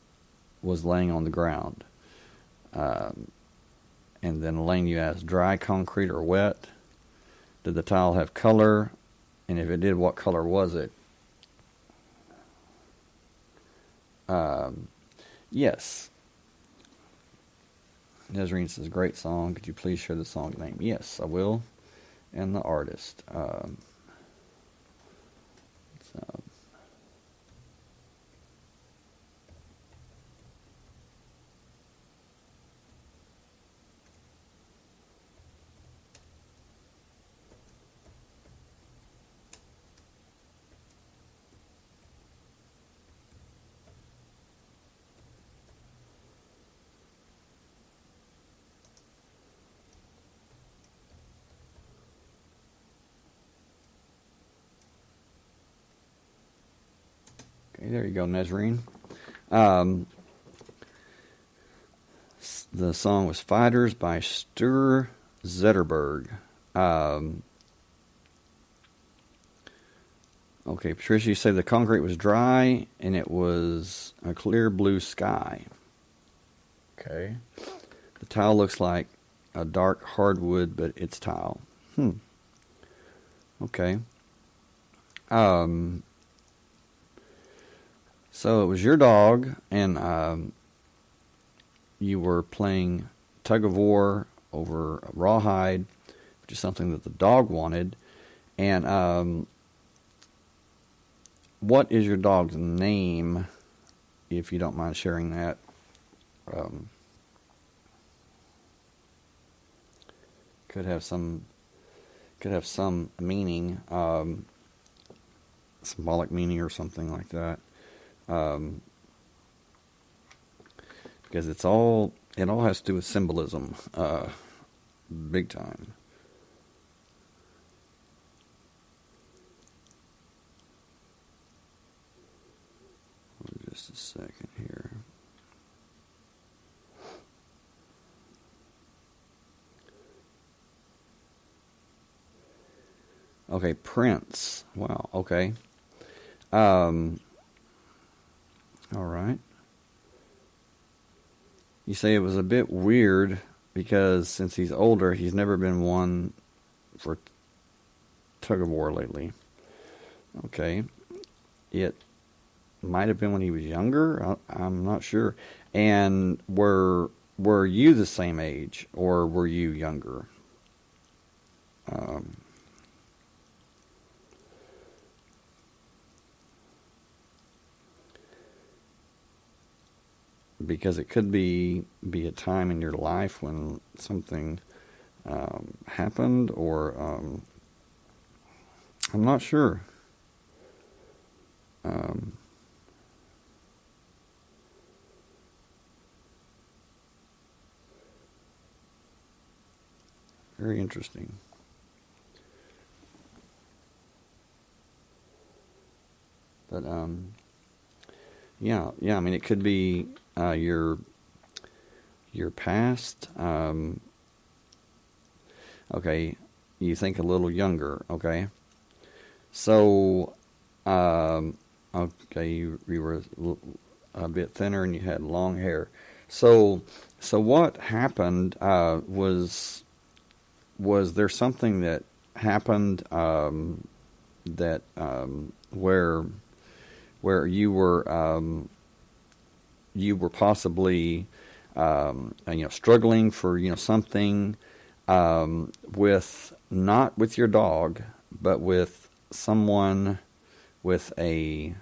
was laying on the ground. And then Elaine, you asked, dry concrete or wet? Did the tile have color? And if it did, what color was it? Yes. Nezreen says, great song. Could you please share the song name? Yes, I will. And the artist. Okay, there you go, Nezreen. The song was Fighters by Sture Zetterberg. Okay, Patricia, you say the concrete was dry and it was a clear blue sky. Okay. The tile looks like a dark hardwood, but it's tile. Okay. So it was your dog, and you were playing tug of war over a rawhide, which is something that the dog wanted. And what is your dog's name, if you don't mind sharing that? Could have some meaning, symbolic meaning or something like that. Because it all has to do with symbolism, big time. Just a second here. Okay, Prince. Wow, okay. All right. You say it was a bit weird because since he's older, he's never been one for tug of war lately. Okay. It might have been when he was younger. I'm not sure. And were you the same age or were you younger? Because it could be a time in your life when something happened, or I'm not sure. Very interesting. But yeah. I mean, it could be your past. Okay, you think a little younger. Okay, so okay, you were a bit thinner and you had long hair. So what happened was there something that happened that where where you were possibly struggling for something, with not with your dog, but with someone, with a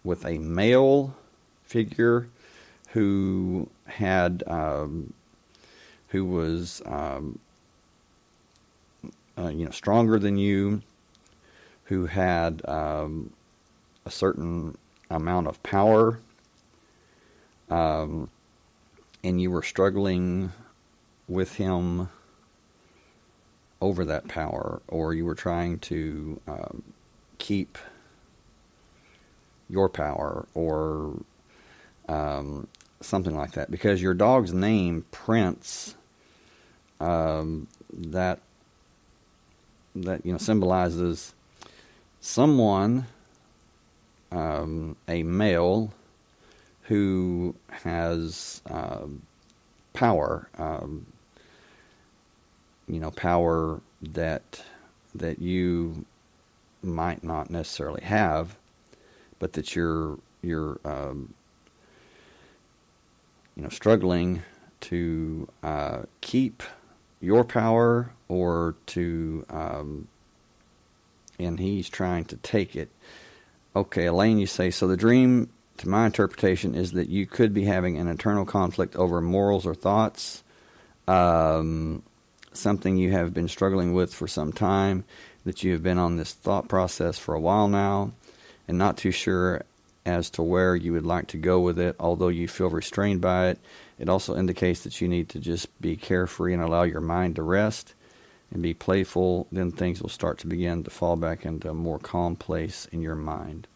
male figure who had who was stronger than you, who had a certain amount of power, and you were struggling with him over that power, or you were trying to keep your power, or something like that. Because your dog's name, Prince, that symbolizes someone, a male who has power, power that you might not necessarily have, but that you're struggling to keep your power, or to and he's trying to take it. Okay, Elaine, you say, so the dream, to my interpretation, is that you could be having an internal conflict over morals or thoughts, something you have been struggling with for some time, that you have been on this thought process for a while now, and not too sure as to where you would like to go with it, although you feel restrained by it. It also indicates that you need to just be carefree and allow your mind to rest and be playful. Then things will start to begin to fall back into a more calm place in your mind.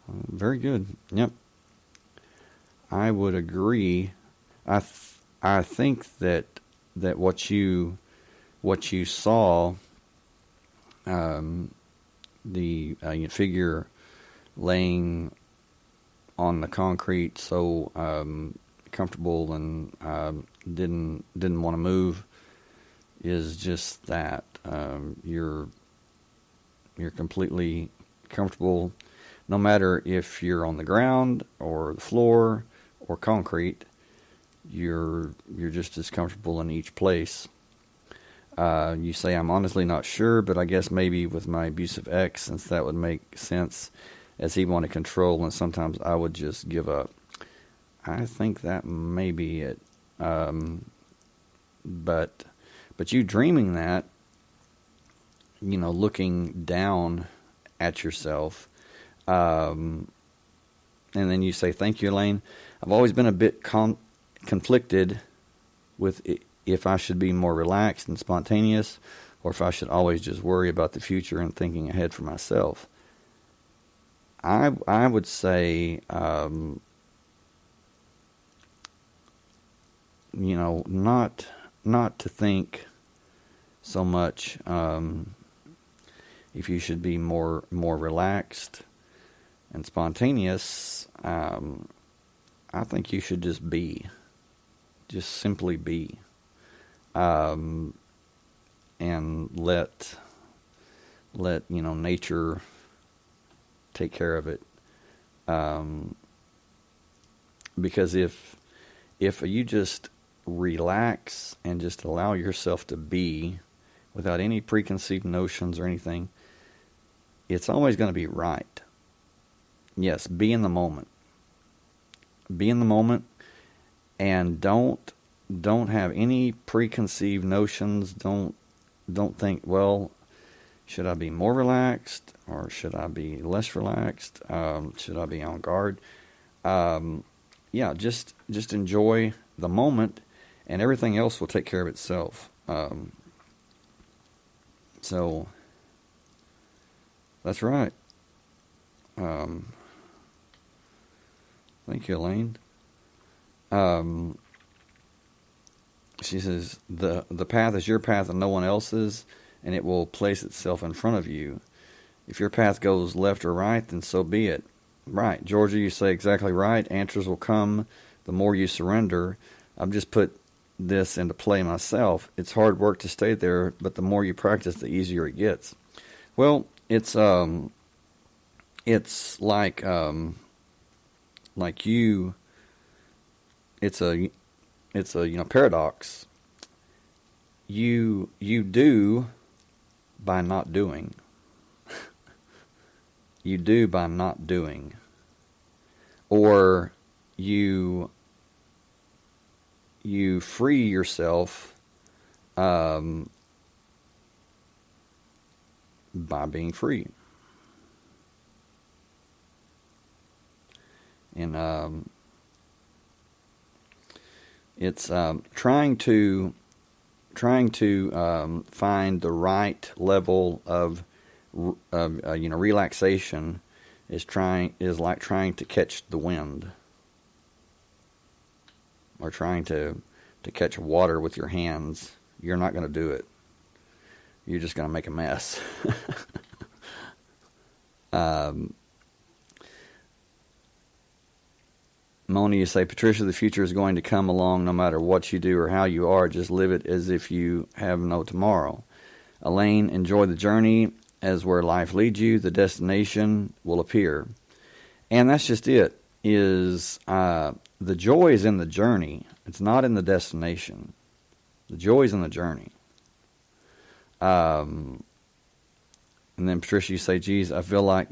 Very good. Yep. I would agree. I think that what you saw, the figure laying on the concrete, so comfortable and didn't want to move, is just that you're completely comfortable, no matter if you're on the ground or the floor or concrete. You're just as comfortable in each place. You say, I'm honestly not sure, but I guess maybe with my abusive ex, since that would make sense, as he wanted control, and sometimes I would just give up. I think that may be it. But you dreaming that, looking down at yourself, and then you say, thank you, Elaine. I've always been a bit conflicted with if I should be more relaxed and spontaneous, or if I should always just worry about the future and thinking ahead for myself. I would say, not to think so much if you should be more relaxed and spontaneous. I think you should just be. Just simply be. And let nature take care of it. Because if you just relax and just allow yourself to be without any preconceived notions or anything, it's always going to be right. Yes, be in the moment. Be in the moment, and don't have any preconceived notions. Don't think, well, should I be more relaxed or should I be less relaxed? Should I be on guard? Just enjoy the moment, and everything else will take care of itself. So that's right. Thank you, Elaine. She says, the path is your path and no one else's, and it will place itself in front of you. If your path goes left or right, then so be it. Right. Georgia, you say exactly right. Answers will come the more you surrender. I've just put this into play myself. It's hard work to stay there, but the more you practice, the easier it gets. Well, it's like like you, it's a paradox. You do by not doing. You do by not doing. Or you free yourself by being free. And it's trying to find the right level of relaxation is like trying to catch the wind, or trying to catch water with your hands. You're not going to do it. You're just going to make a mess. Moni, you say, Patricia, the future is going to come along no matter what you do or how you are. Just live it as if you have no tomorrow. Elaine, enjoy the journey, as where life leads you, the destination will appear. And that's just it, is the joy is in the journey. It's not in the destination. The joy is in the journey. And then, Patricia, you say, geez, I feel like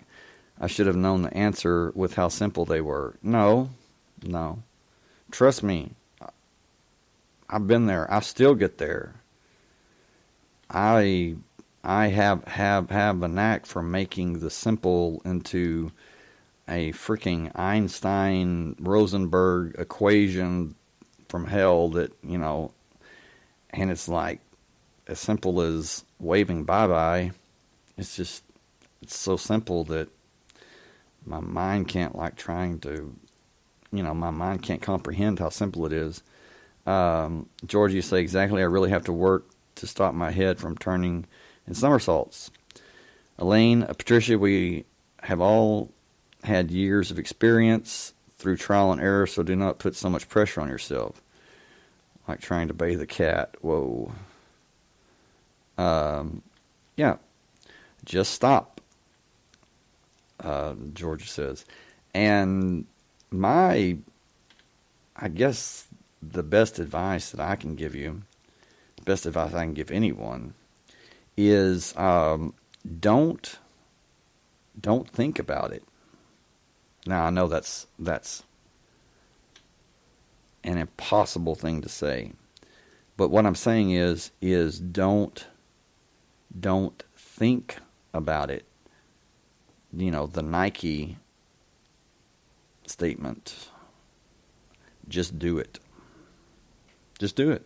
I should have known the answer with how simple they were. No. Trust me. I've been there. I still get there. I have a knack for making the simple into a freaking Einstein Rosenberg equation from hell that, and it's like as simple as waving bye-bye. It's so simple that my mind can't my mind can't comprehend how simple it is. George, you say, exactly, I really have to work to stop my head from turning in somersaults. Elaine, Patricia, we have all had years of experience through trial and error, so do not put so much pressure on yourself. Like trying to bathe a cat. Whoa. Yeah. Just stop, Georgia says. And I guess the best advice that I can give you, the best advice I can give anyone, is don't think about it. Now, I know that's an impossible thing to say, but what I'm saying is don't think about it. The Nike statement. Just do it. Just do it.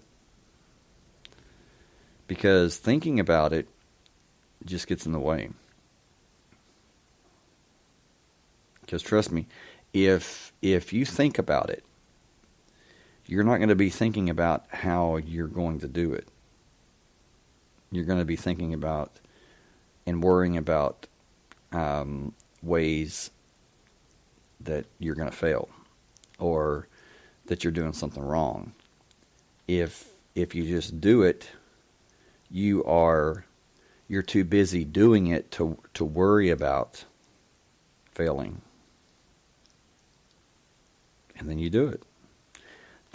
Because thinking about it just gets in the way. Because trust me, if you think about it, you're not going to be thinking about how you're going to do it. You're going to be thinking about and worrying about ways that you're going to fail, or that you're doing something wrong. If you just do it, you're too busy doing it to worry about failing. And then you do it.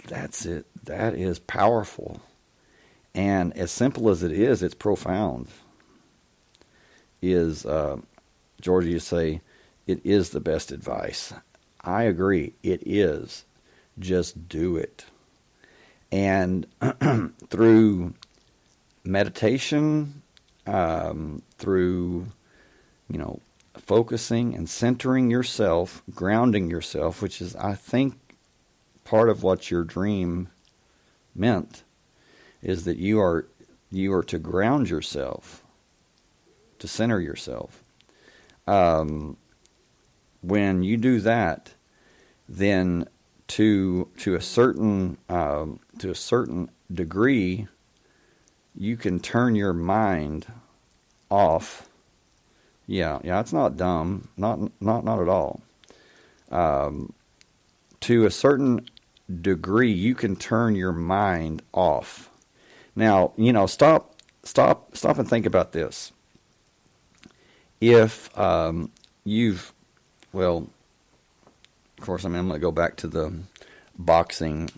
That's it. That is powerful. And as simple as it is, it's profound. Georgia, you say, it is the best advice. I agree. It is. Just do it. And through meditation, through, focusing and centering yourself, grounding yourself, which is, I think, part of what your dream meant, is that you are to ground yourself, to center yourself. When you do that, then to a certain degree, you can turn your mind off. Yeah, it's not dumb, not at all. To a certain degree, you can turn your mind off. Now, stop and think about this. If course, I mean, I'm going to go back to the boxing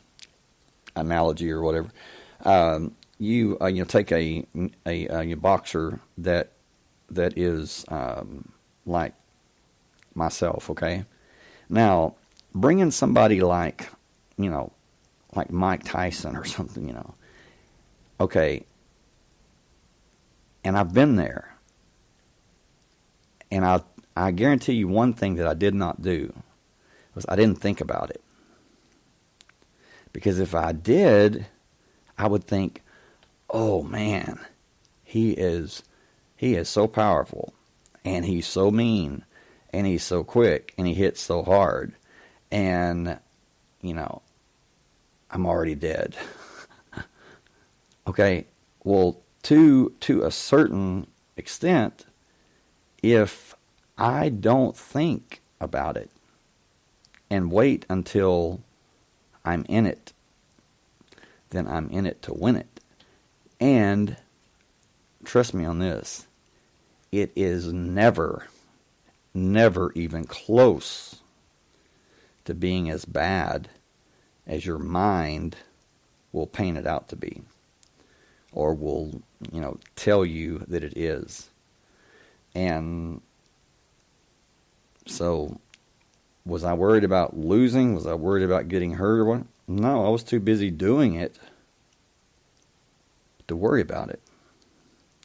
analogy or whatever. You take a boxer that is like myself, okay? Now, bring in somebody like, like Mike Tyson or something, Okay, and I've been there. And I guarantee you one thing that I did not do was I didn't think about it. Because if I did, I would think, oh man, he is so powerful, and he's so mean, and he's so quick, and he hits so hard, and I'm already dead. Okay, well, to a certain extent, if I don't think about it and wait until I'm in it, then I'm in it to win it. And trust me on this, it is never even close to being as bad as your mind will paint it out to be, or will, tell you that it is. And so, was I worried about losing? Was I worried about getting hurt or what? No, I was too busy doing it to worry about it.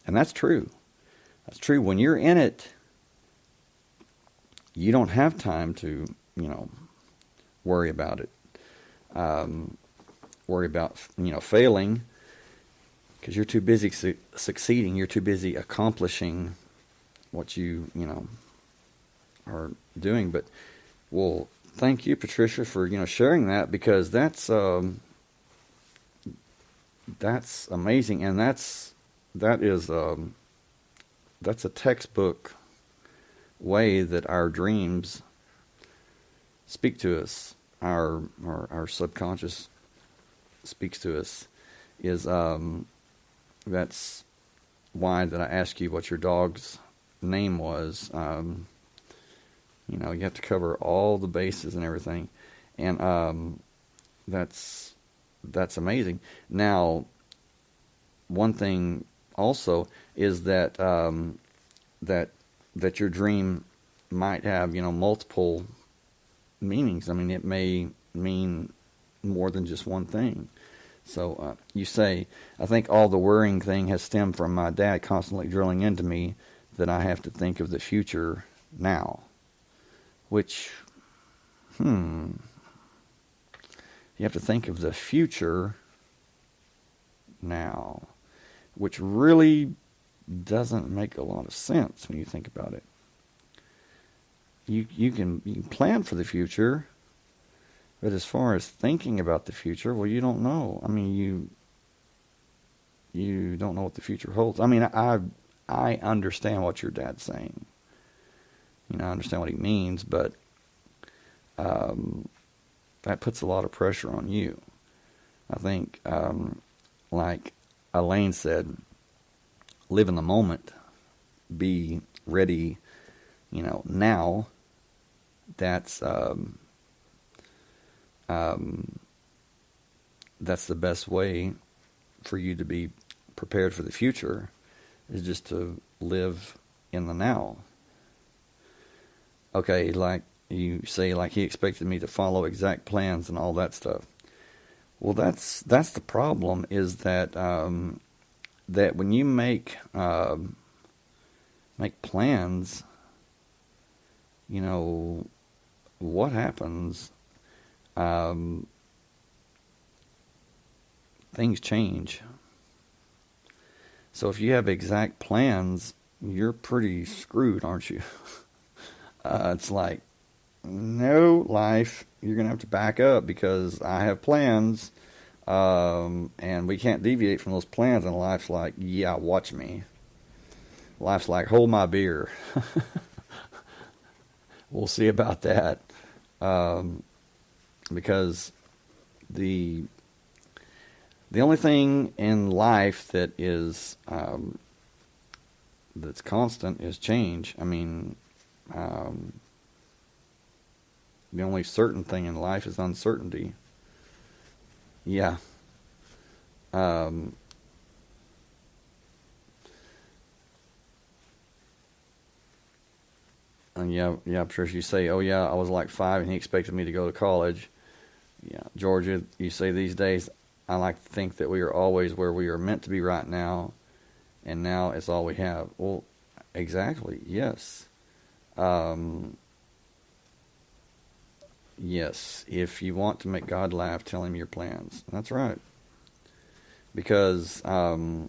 And that's true. That's true. When you're in it, you don't have time to, worry about it. Worry about, failing, because you're too busy succeeding. You're too busy accomplishing what you are doing. But, well, thank you, Patricia, for, sharing that, because that's amazing. And that's a textbook way that our dreams speak to us. Our subconscious speaks to us. That's why that I asked you what your dog's name was. You have to cover all the bases and everything, and that's amazing. Now, one thing also is that that your dream might have multiple meanings. I mean, it may mean more than just one thing. So you say, I think all the worrying thing has stemmed from my dad constantly drilling into me that I have to think of the future now. Which, you have to think of the future now, which really doesn't make a lot of sense when you think about it. You can plan for the future, but as far as thinking about the future, well, you don't know. I mean, you don't know what the future holds. I mean, I understand what your dad's saying. I understand what he means, but that puts a lot of pressure on you. I think, like Elaine said, live in the moment, be ready, now. That's the best way for you to be prepared for the future, is just to live in the now. Okay, like you say, like he expected me to follow exact plans and all that stuff. Well, that's the problem, is that that when you make plans, what happens? Things change. So if you have exact plans, you're pretty screwed, aren't you? It's like, no, life, you're going to have to back up because I have plans, and we can't deviate from those plans. And life's like, yeah, watch me. Life's like, hold my beer. We'll see about that. Because the only thing in life that is that's constant is change. I mean, The only certain thing in life is uncertainty. Yeah. Um, and yeah, Patricia, you say, oh yeah, I was like 5 and he expected me to go to college. Yeah, Georgia, you say these days, I like to think that we are always where we are meant to be right now, and now it's all we have. Well, exactly, yes. Um, yes, if you want to make God laugh, tell him your plans. That's right. Because I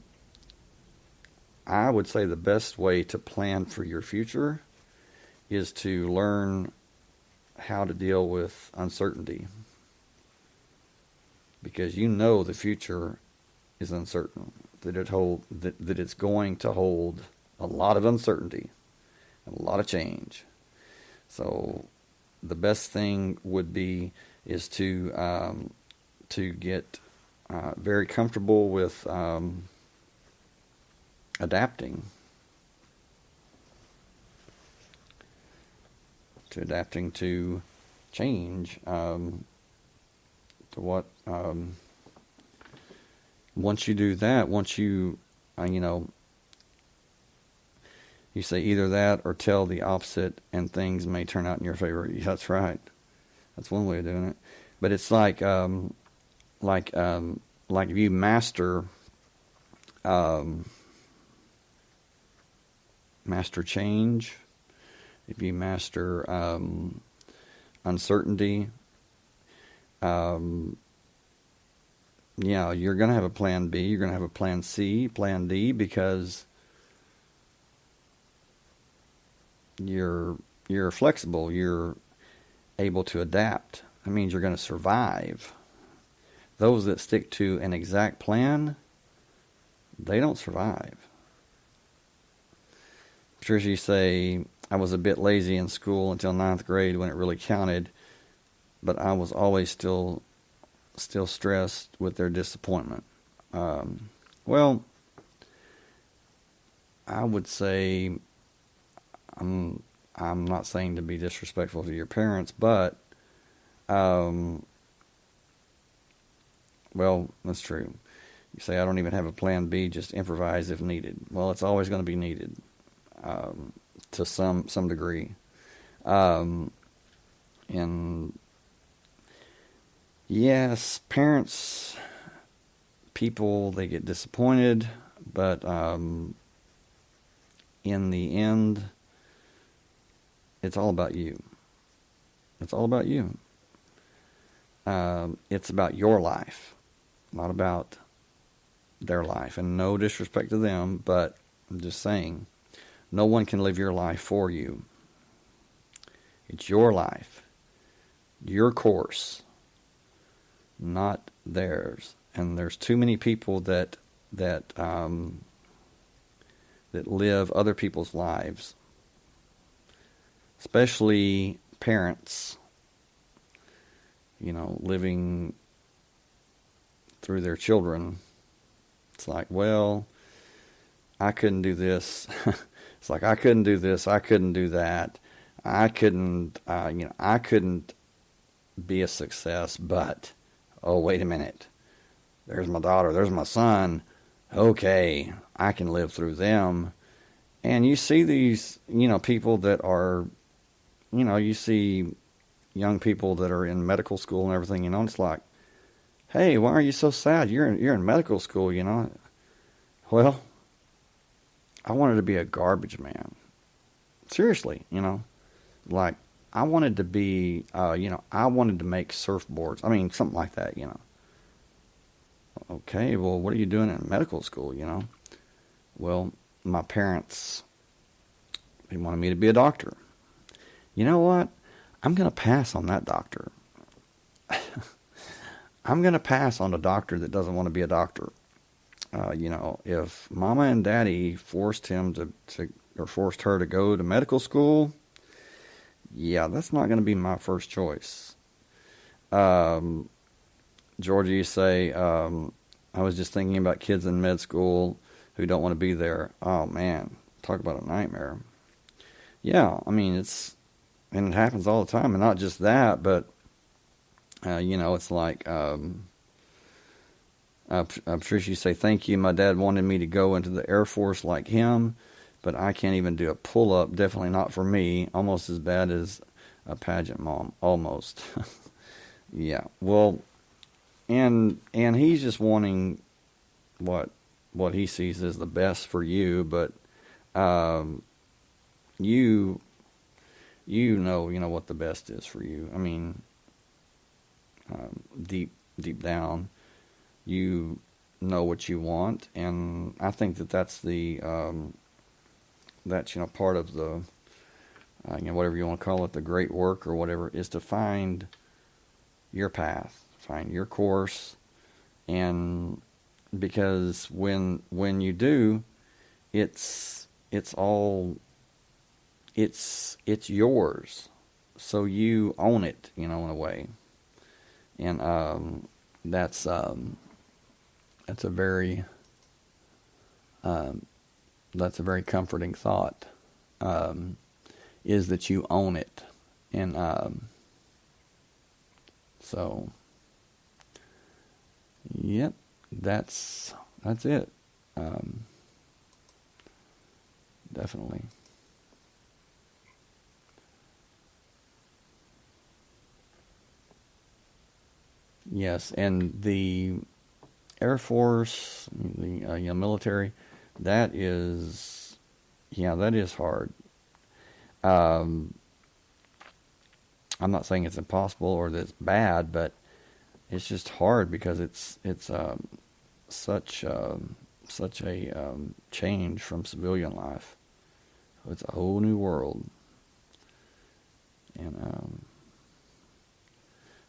would say the best way to plan for your future is to learn how to deal with uncertainty. Because you know the future is uncertain, that it's going to hold a lot of uncertainty and a lot of change. So the best thing would be is to get very comfortable with adapting to change, to what once you do that, once you you say either that or tell the opposite and things may turn out in your favor. Yeah, that's right. That's one way of doing it. But it's like if you master change, if you master uncertainty, yeah, you're going to have a plan B, you're going to have a plan C, plan D, because you're flexible, you're able to adapt. That means you're going to survive. Those that stick to an exact plan, they don't survive. Patricia, you say, I was a bit lazy in school until 9th grade when it really counted, but I was always still stressed with their disappointment. Well, I would say, I'm not saying to be disrespectful to your parents, but well, that's true. You say, I don't even have a plan B, just improvise if needed. Well, it's always going to be needed, to some degree. And yes, parents, people, they get disappointed, but in the end, it's all about you. It's all about you. It's about your life, not about their life. And no disrespect to them, but I'm just saying, no one can live your life for you. It's your life, your course, not theirs. And there's too many people that live other people's lives, especially parents, living through their children. It's like, well, I couldn't do this. It's like, I couldn't do this. I couldn't do that. I couldn't be a success, but, oh, wait a minute. There's my daughter. There's my son. Okay, I can live through them. And you see these, people that are, you see young people that are in medical school and everything, and it's like, hey, why are you so sad? You're in medical school, Well, I wanted to be a garbage man. Seriously, like I wanted to be, I wanted to make surfboards. I mean, something like that, Okay, well, what are you doing in medical school, Well, my parents, they wanted me to be a doctor. You know what? I'm going to pass on that doctor. I'm going to pass on a doctor that doesn't want to be a doctor. If Mama and Daddy forced him or forced her to go to medical school, yeah, that's not going to be my first choice. Georgia, you say, I was just thinking about kids in med school who don't want to be there. Oh man, talk about a nightmare. Yeah, I mean, and it happens all the time. And not just that, but it's like Patricia, you say, thank you. My dad wanted me to go into the Air Force like him, but I can't even do a pull-up. Definitely not for me. Almost as bad as a pageant mom. Almost. Yeah. Well, and he's just wanting what he sees as the best for you, but um, you know what the best is for you. I mean, deep down, you know what you want, and I think that's that's part of the whatever you want to call it, the great work or whatever, is to find your path, find your course, and because when you do, it's all it's yours, so you own it, in a way, and that's a very that's a very comforting thought, is that you own it, and so yep, that's it, um, definitely. Yes, and the Air Force, the military, that is, yeah, that is hard. Um, I'm not saying it's impossible or that it's bad, but it's just hard because it's such such a change from civilian life. It's a whole new world, and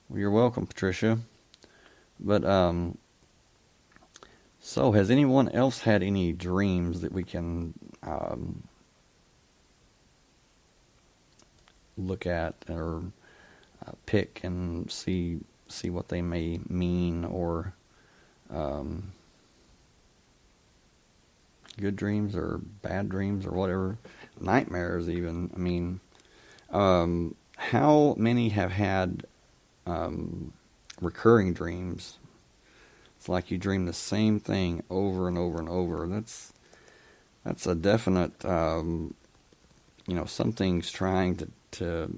well, you're welcome, Patricia. But so has anyone else had any dreams that we can look at or pick and see what they may mean, or um, good dreams or bad dreams or whatever, nightmares even. I mean, how many have had recurring dreams? It's like you dream the same thing over and over and over. That's a definite, something's trying to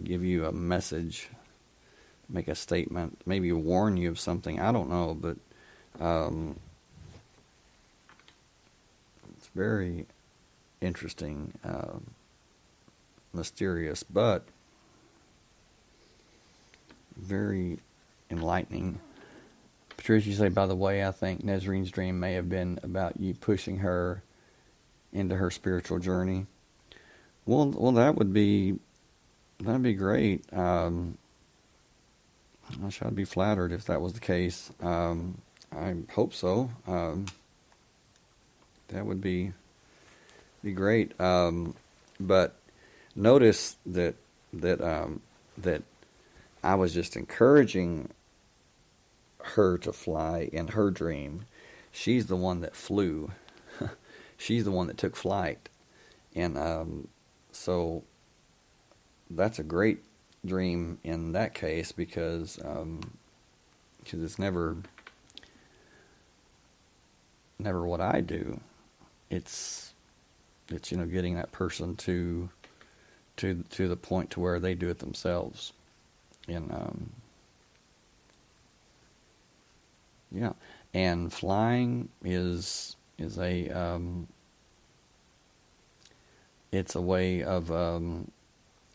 give you a message, make a statement, maybe warn you of something. I don't know, but it's very interesting, mysterious, but very enlightening. Patricia, you say, by the way, I think Nezrine's dream may have been about you pushing her into her spiritual journey. Well, that'd be great. I'd be flattered if that was the case. I hope so. That would be great. But notice that I was just encouraging her to fly in her dream. She's the one that flew. She's the one that took flight, and so that's a great dream in that case, because it's never what I do. It's getting that person to the point to where they do it themselves, and yeah, and flying is a it's a way of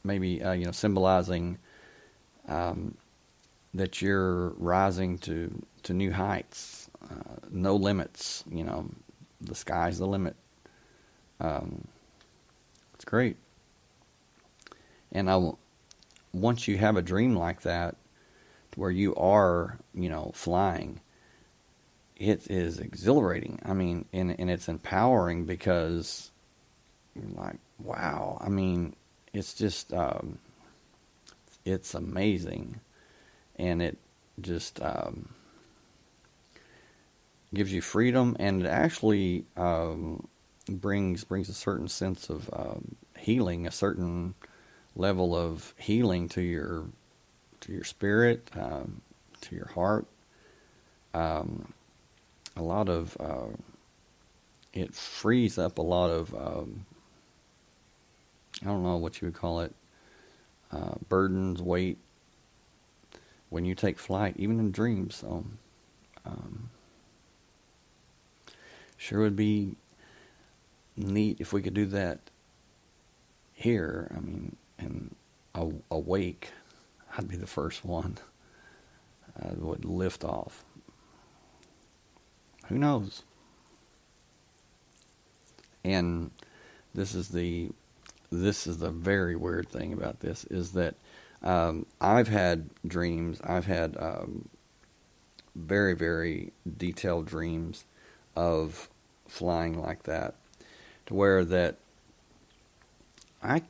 maybe symbolizing that you're rising to new heights, no limits. The sky's the limit. It's great. And once you have a dream like that, where you are, flying, it is exhilarating. I mean, and it's empowering, because you're like, wow. I mean, it's just, it's amazing, and it just gives you freedom, and it actually brings a certain sense of healing, a certain level of healing to your spirit, to your heart. A lot of it frees up a lot of I don't know what you would call it, burdens, weight, when you take flight, even in dreams. So, sure would be neat if we could do that here. I mean, and awake, I'd be the first one. I would lift off. Who knows? And this is the very weird thing about this, is that I've had dreams. I've had very, very detailed dreams of flying like that, to where that I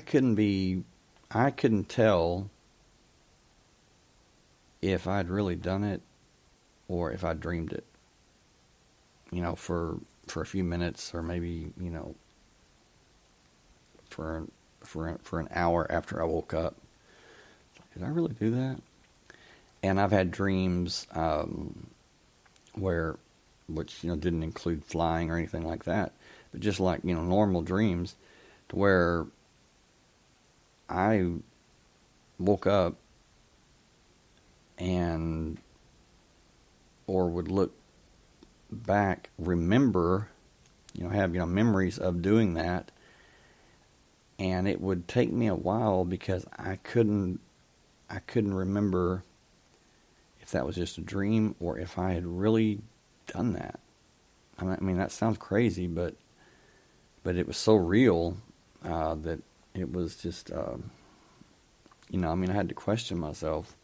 couldn't tell if I'd really done it or if I dreamed it. You know, for a few minutes, or maybe, you know, for an hour after I woke up. Did I really do that? And I've had dreams which, you know, didn't include flying or anything like that, but just like, you know, normal dreams, to where I woke up and, or would look back, remember, you know, have, you know, memories of doing that, and it would take me a while because I couldn't remember if that was just a dream or if I had really done that. I mean, that sounds crazy, but it was so real that it was just, you know, I mean, I had to question myself.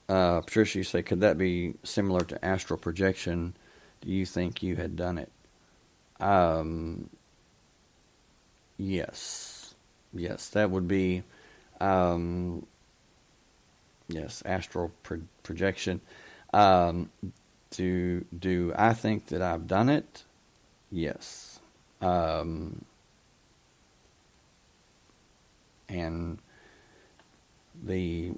Patricia, you say, could that be similar to astral projection? Do you think you had done it? Yes, that would be, yes, astral projection. Do I think that I've done it? Yes. And the,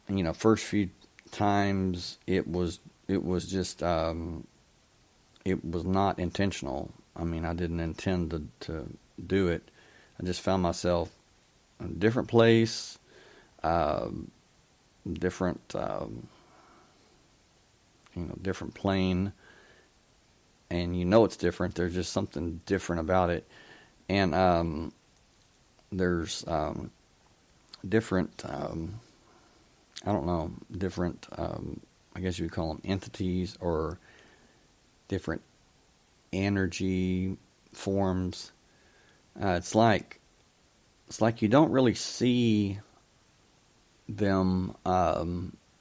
you know, first few times it was just, it was not intentional. I mean, I didn't intend to do it. I just found myself in a different place, different, you know, different plane, and you know it's different. There's just something different about it, and there's different, I don't know, different, I guess you would call them entities, or different energy forms. It's like you don't really see them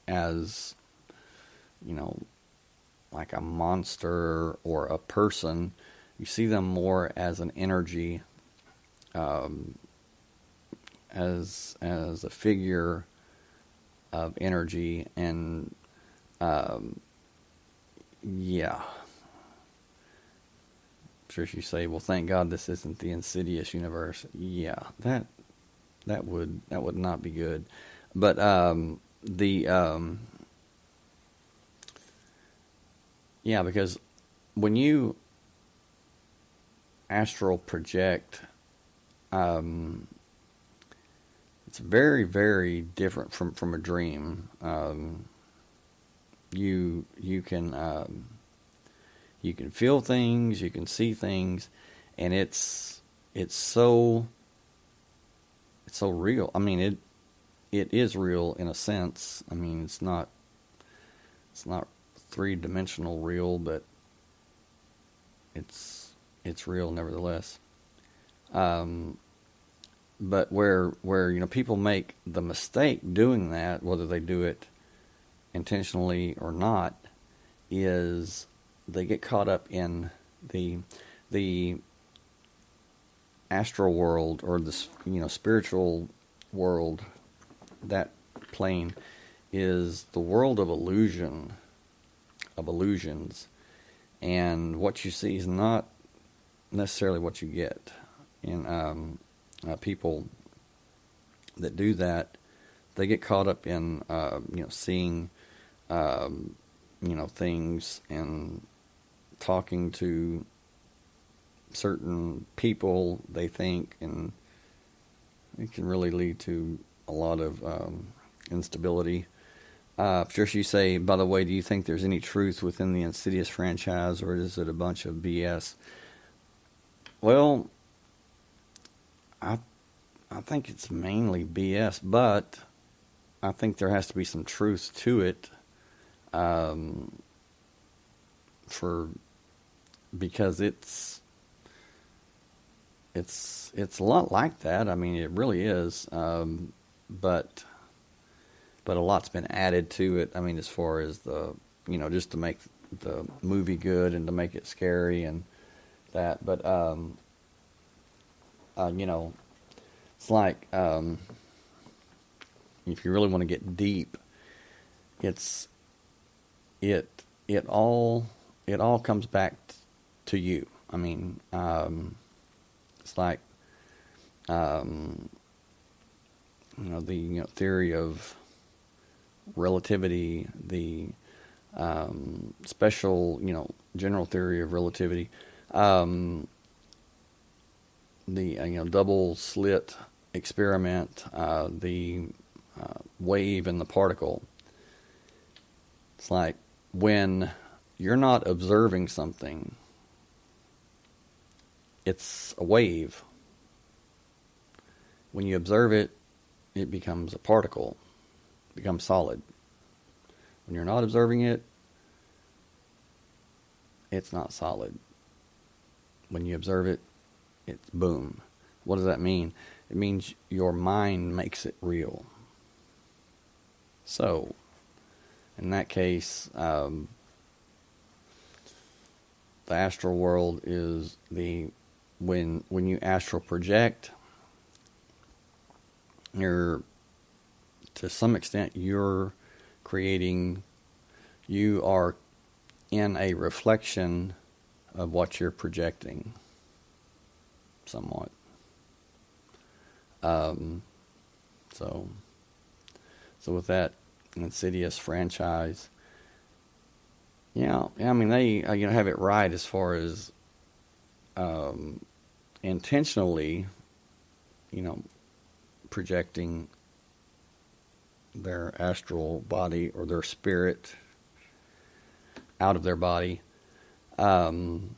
as, you know, like a monster or a person. You see them more as an energy, as a figure of energy, and yeah. Sure, you say, well, thank God this isn't the Insidious universe. Yeah, that would not be good. But yeah, because when you astral project, it's very, very different from a dream. You can feel things, you can see things, and it's so real. I mean, it is real in a sense. I mean, it's not three-dimensional real, but it's real nevertheless. But where you know, people make the mistake doing that, whether they do it intentionally or not, is they get caught up in the astral world, or this, you know, spiritual world. That plane is the world of illusions, and what you see is not necessarily what you get. And people that do that, they get caught up in seeing things and talking to certain people, they think, and it can really lead to a lot of instability. Patricia, you say, by the way, do you think there's any truth within the Insidious franchise, or is it a bunch of BS? Well, I think it's mainly BS, but I think there has to be some truth to it, because it's a lot like that. I mean, it really is, but a lot's been added to it. I mean, as far as just to make the movie good and to make it scary and that. But it's like if you really want to get deep, it all comes back to you. I mean, it's like the theory of relativity, the special general theory of relativity, the double slit experiment, the wave and the particle. It's like when you're not observing something, it's a wave. When you observe it, it becomes a particle, becomes solid. When you're not observing it, it's not solid. When you observe it, it's boom. What does that mean? It means your mind makes it real. So, in that case, the astral world is when you astral project, to some extent you are in a reflection of what you're projecting, somewhat. So with that Insidious franchise, I mean, they have it right as far as intentionally, projecting their astral body or their spirit out of their body. And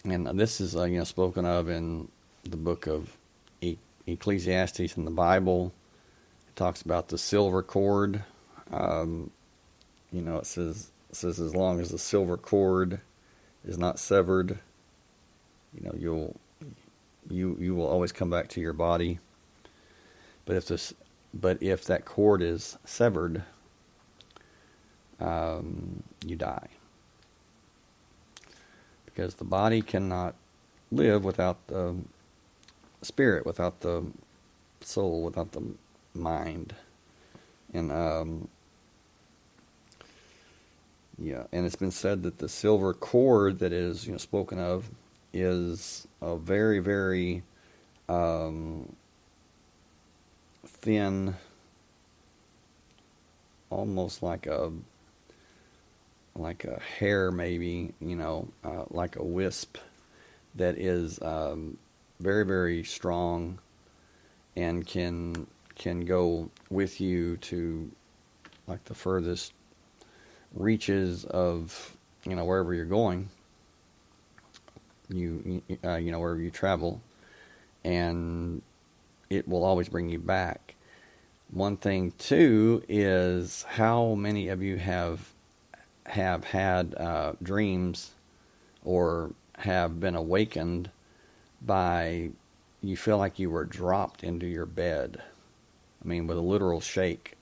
this is spoken of in the book of Ecclesiastes in the Bible. It talks about the silver cord. It says as long as the silver cord is not severed, you will always come back to your body. But if that cord is severed, you die. Because the body cannot live without the spirit, without the soul, without the mind. And and it's been said that the silver cord that is spoken of is a very, very thin, almost like a hair, maybe, like a wisp, that is very, very strong and can go with you to like the furthest reaches of wherever you're going, wherever you travel, and it will always bring you back. One thing too is how many of you have had dreams or have been awakened by, you feel like you were dropped into your bed. I mean, with a literal shake.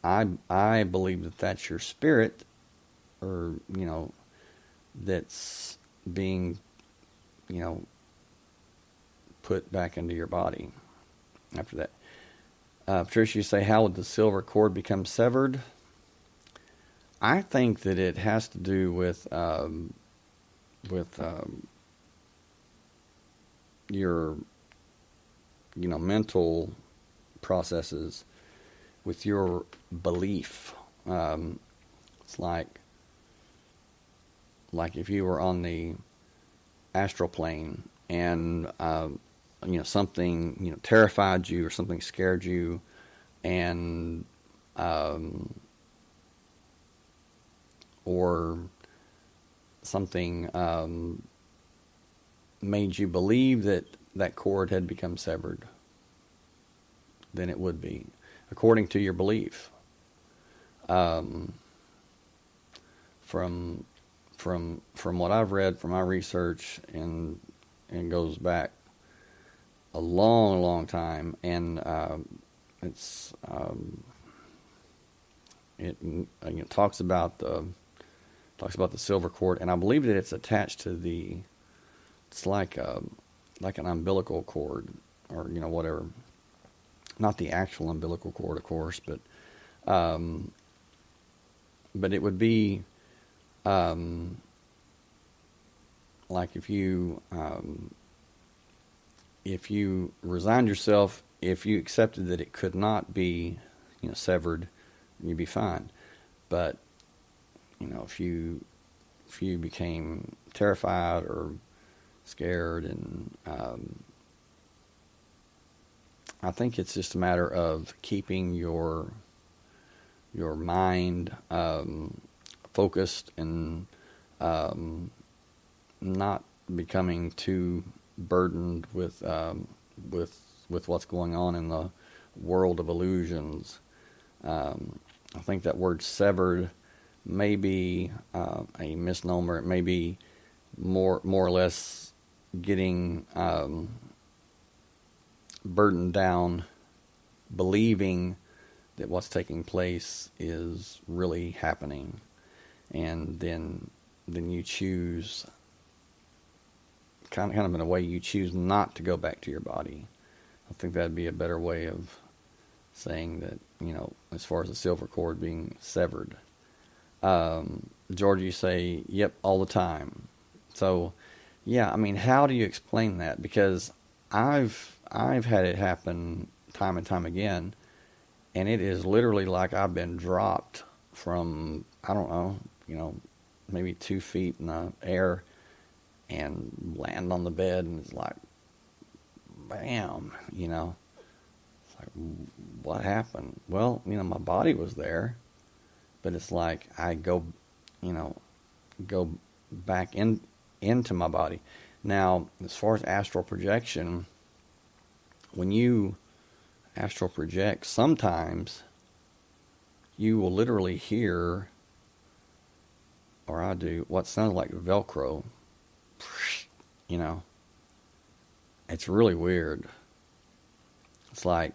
I believe that that's your spirit, or that's being put back into your body after that. Patricia, you say, how would the silver cord become severed? I think that it has to do with with your mental processes, with your belief. It's like if you were on the astral plane and something terrified you or something scared you, and or something made you believe that that cord had become severed, then it would be according to your belief. From what I've read from my research, and goes back a long, long time, and it talks about the silver cord, and I believe that it's attached to it's like an umbilical cord, or whatever. Not the actual umbilical cord, of course, but it would be like if you resigned yourself, if you accepted that it could not be severed, you'd be fine. But if you became terrified or scared, and I think it's just a matter of keeping your mind focused, and not becoming too burdened with what's going on in the world of illusions. I think that word severed may be a misnomer. It may be more or less getting burdened down, believing that what's taking place is really happening, and then you choose, kind of in a way, you choose not to go back to your body. I think that'd be a better way of saying that, as far as the silver cord being severed. George, you say, yep, all the time. So, yeah, I mean, how do you explain that? Because I've had it happen time and time again, and it is literally like I've been dropped from, I don't know, maybe 2 feet in the air, and land on the bed, and it's like, bam, It's like, what happened? Well, my body was there, but it's like I go back into my body. Now, as far as astral projection, when you astral project, sometimes you will literally hear, or I do, what sounds like Velcro. It's really weird. It's like,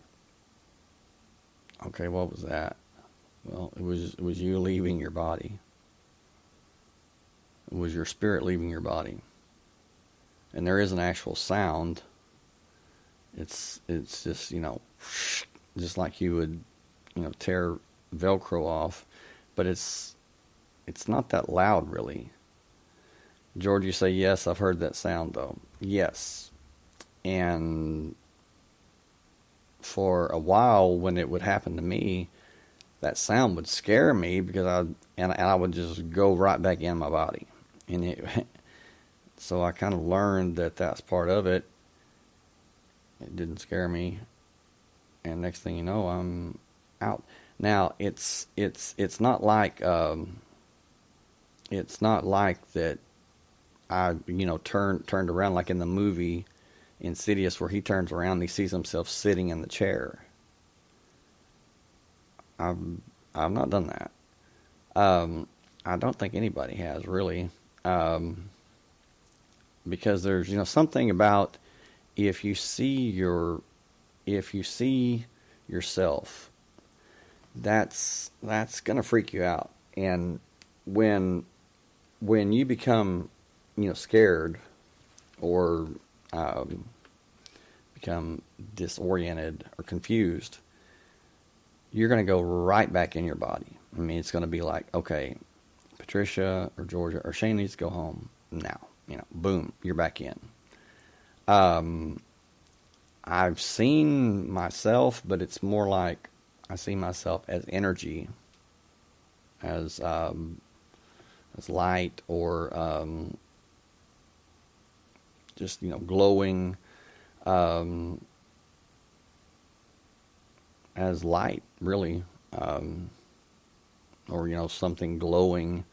okay, what was that? Well, it was you leaving your body. It was your spirit leaving your body. And there is an actual sound. It's just, just like you would, tear Velcro off, but it's not that loud, really. George, you say, yes, I've heard that sound, though. Yes. And for a while, when it would happen to me, that sound would scare me, because I would just go right back in my body. And so I kind of learned that that's part of it. It didn't scare me, and next thing you know, I'm out. Now, it's not like that I turned around like in the movie Insidious, where he turns around and he sees himself sitting in the chair. I've not done that. I don't think anybody has, really, because there's something about if you see yourself, that's gonna freak you out. And when you become scared, or become disoriented or confused, you're going to go right back in your body. I mean, it's going to be like, okay, Patricia or Georgia or Shane needs to go home now. boom, you're back in. Um, I've seen myself, but it's more like I see myself as energy, as light, or just glowing, um, as light, really, or something glowing,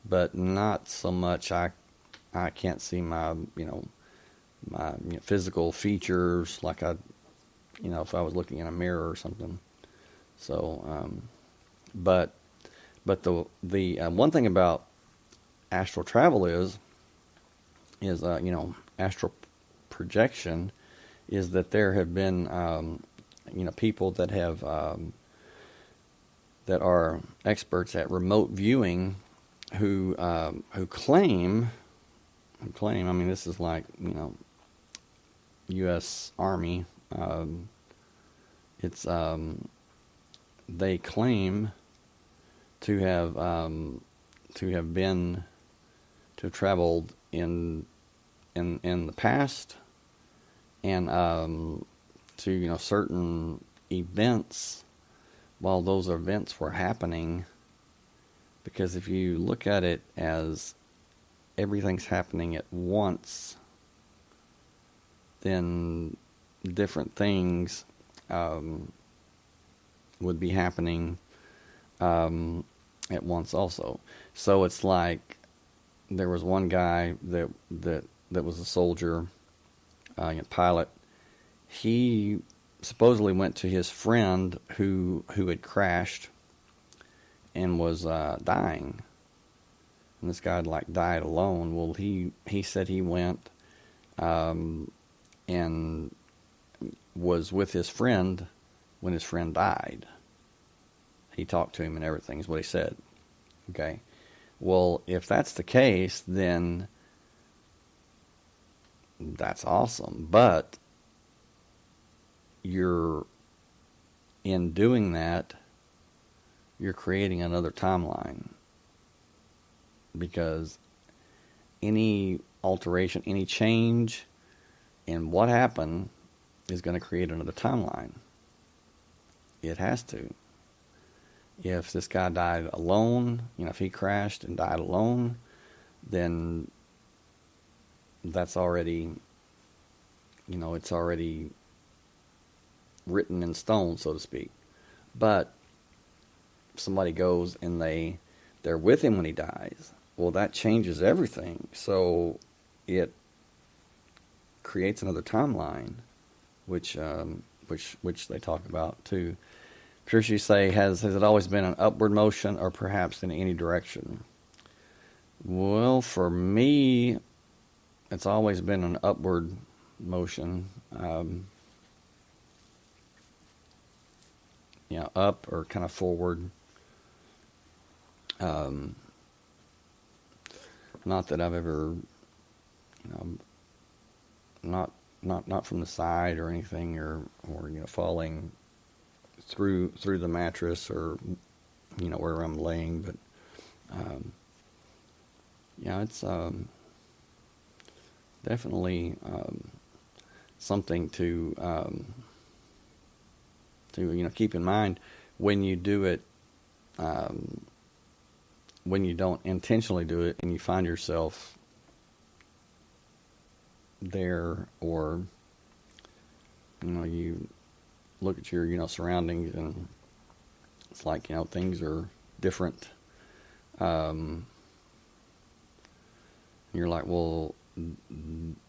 but not so much. I can't see my physical features like if I was looking in a mirror or something. So, but the one thing about astral travel is astral projection is that there have been people that have that are experts at remote viewing who claim. I mean, this is like U.S. Army. It's they claim to have traveled in the past, and to certain events while those events were happening. Because if you look at it as everything's happening at once, then different things would be happening at once also. So it's like there was one guy that was a soldier, a pilot. He supposedly went to his friend who had crashed and was dying. And this guy had died alone. Well, he said he went and was with his friend when his friend died. He talked to him and everything is what he said. Okay. Well, if that's the case, then that's awesome. But in doing that, you're creating another timeline. Because any alteration, any change in what happened is going to create another timeline. It has to. If this guy died alone, if he crashed and died alone, then that's already, it's already written in stone, so to speak. But somebody goes and they're with him when he dies. Well, that changes everything. So it creates another timeline, which they talk about too. Patricia, say, has it always been an upward motion, or perhaps in any direction? Well, for me, it's always been an upward motion. Up or kind of forward. Not that I've ever, not from the side or anything, or falling through the mattress, or where I'm laying, but it's definitely something to keep in mind when you do it. When you don't intentionally do it and you find yourself there, or you look at your surroundings and it's like things are different, you're like, well,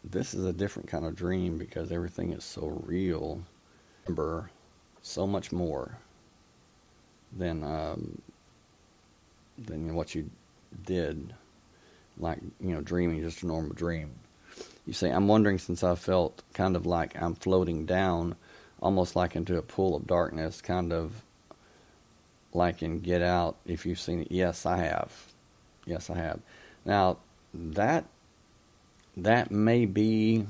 this is a different kind of dream because everything is so real. Remember so much more than what you did, like dreaming just a normal dream. You say, I'm wondering, since I felt kind of like I'm floating down, almost like into a pool of darkness, kind of like in Get Out, if you've seen it. Yes, I have. Now, that may be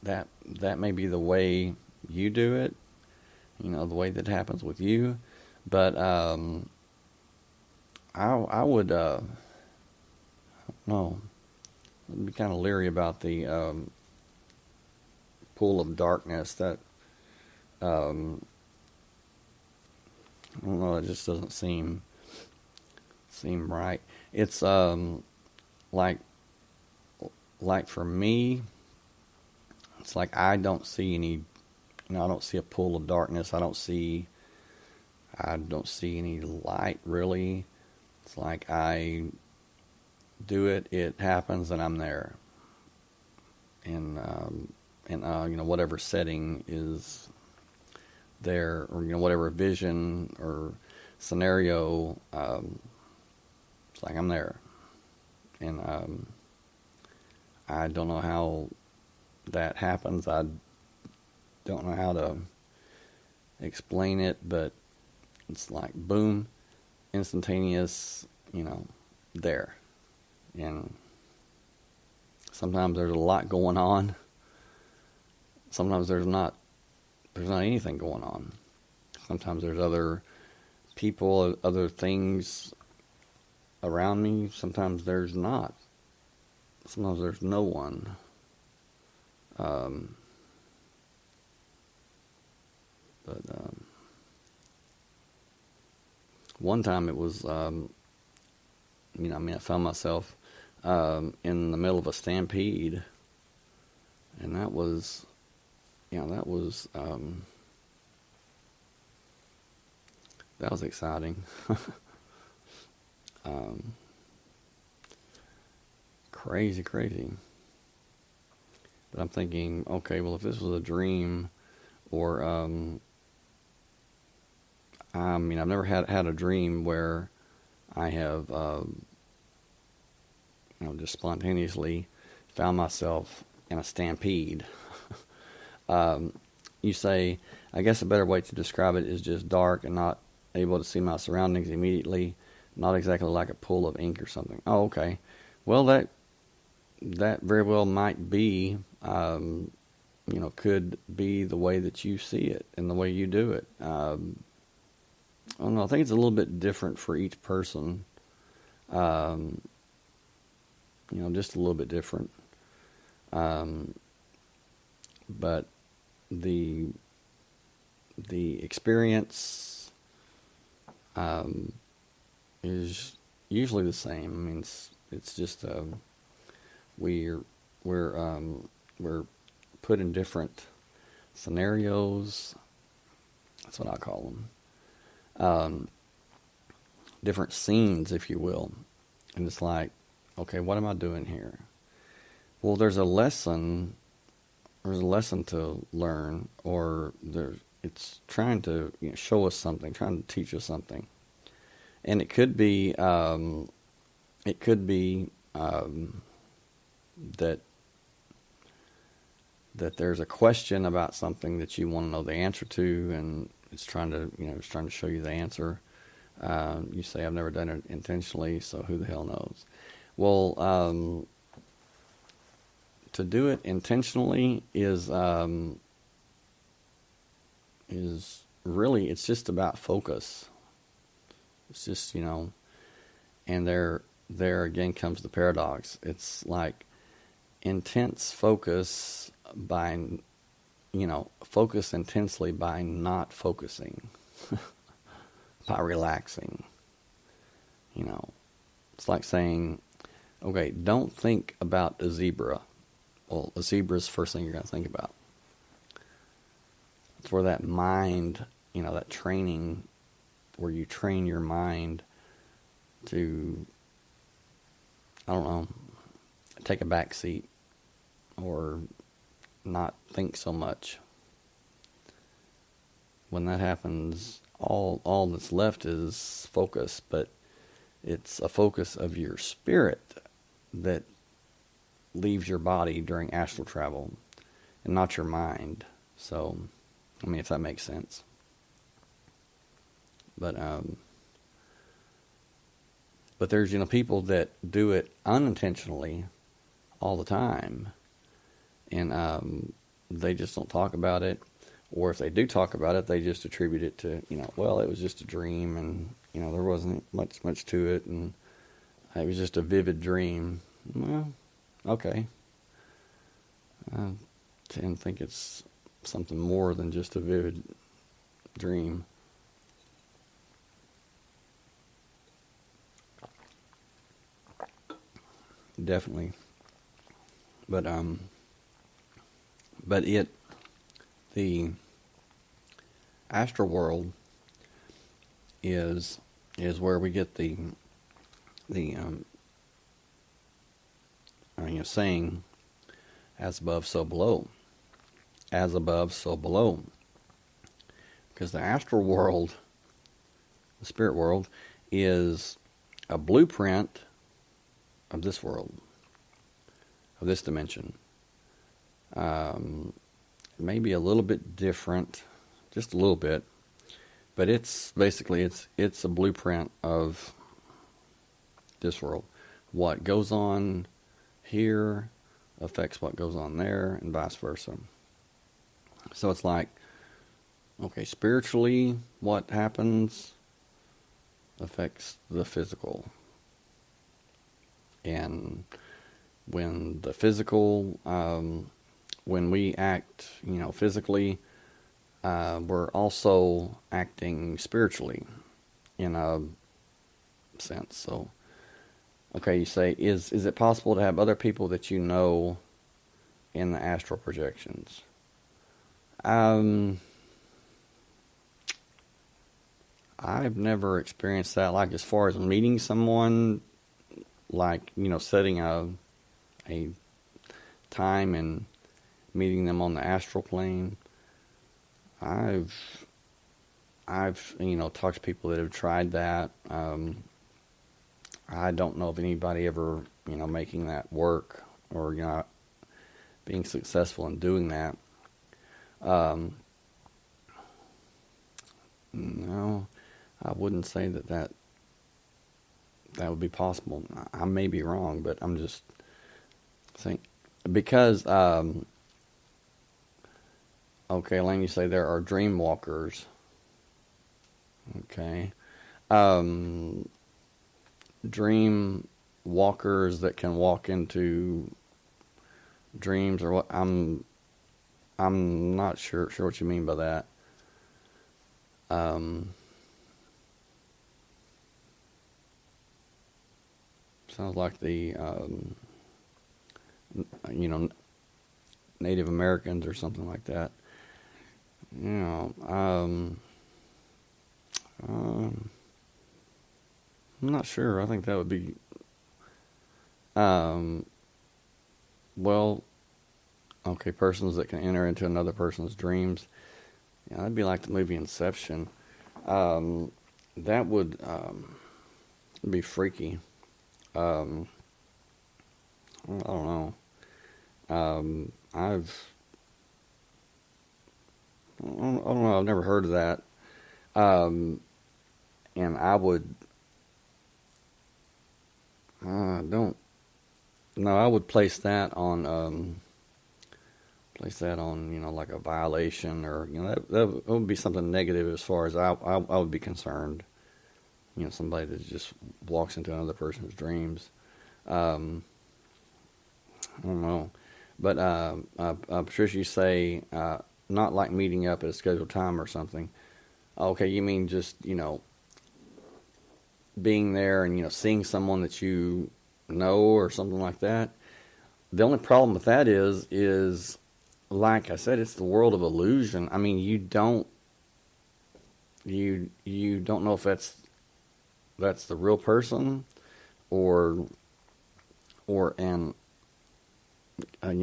that may be the way you do it, the way that happens with you, but I would no. I'd be kind of leery about the pool of darkness. That um, I don't know. It just doesn't seem right. It's like for me, it's like I don't see any. I don't see a pool of darkness. I don't see any light really. It's like I do it, it happens, and I'm there. And whatever setting is there, or whatever vision or scenario, it's like I'm there. And I don't know how that happens. I don't know how to explain it, but it's like boom, instantaneous, there. And sometimes there's a lot going on. Sometimes there's not anything going on. Sometimes there's other people, other things around me. Sometimes there's not. Sometimes there's no one. One time it was, I found myself in the middle of a stampede, and that was exciting. Crazy. But I'm thinking, okay, well, if this was a dream, or I've never had a dream where I have, just spontaneously found myself in a stampede. You say, I guess a better way to describe it is just dark and not able to see my surroundings immediately, not exactly like a pool of ink or something. Oh, okay. Well, that very well might be, could be the way that you see it and the way you do it. I don't know. I think it's a little bit different for each person. Just a little bit different. But the experience is usually the same. I mean, it's just we're put in different scenarios. That's what I call them. Different scenes, if you will. And it's like, okay, what am I doing here? Well, there's a lesson to learn, or it's trying to show us something, trying to teach us something. And it could be that there's a question about something that you want to know the answer to, and it's trying to show you the answer. You say, I've never done it intentionally, so who the hell knows? Well, to do it intentionally is really, it's just about focus. It's just, and there again comes the paradox. It's like intense focus focus intensely by not focusing, by relaxing. It's like saying, okay, don't think about a zebra. Well, a zebra is the first thing you're going to think about. It's where that mind, that training, where you train your mind to, I don't know, take a back seat or not think so much. When that happens, all that's left is focus, but it's a focus of your spirit that leaves your body during astral travel and not your mind. So, if that makes sense. But there's, people that do it unintentionally all the time, and they just don't talk about it. Or if they do talk about it, they just attribute it to, well, it was just a dream, and, there wasn't much to it, and it was just a vivid dream. Well, Okay. I tend to think it's something more than just a vivid dream. Definitely. But but the astral world is where we get the saying, as above so below, as above so below, because the astral world, the spirit world, is a blueprint of this world, of this dimension. Maybe a little bit different, just a little bit, but it's basically it's a blueprint of this world. What goes on here affects what goes on there, and vice versa. So it's like, okay, spiritually, what happens affects the physical. And when the physical, when we act, physically, we're also acting spiritually in a sense. So, okay, you say, is it possible to have other people that you know in the astral projections? I've never experienced that, like as far as meeting someone, like, setting a time and meeting them on the astral plane. I've talked to people that have tried that. I don't know of anybody ever, making that work or, being successful in doing that. No, I wouldn't say that would be possible. I may be wrong, but I'm just saying, because, okay, Elaine, you say there are dream walkers. Okay. Dream walkers that can walk into dreams, or what? I'm not sure what you mean by that. Sounds like the Native Americans or something like that. I'm not sure. I think that would be, well, okay, persons that can enter into another person's dreams. Yeah, that'd be like the movie Inception. That would be freaky. I don't know. I don't know. I've never heard of that. And I would, don't, no, I would place that on, like a violation, or, that would be something negative as far as I would be concerned. Somebody that just walks into another person's dreams. I don't know. But, Patricia, you say, not like meeting up at a scheduled time or something. Okay, you mean just, being there and, seeing someone that you know or something like that. The only problem with that is like I said, it's the world of illusion. I mean, you don't know if that's the real person or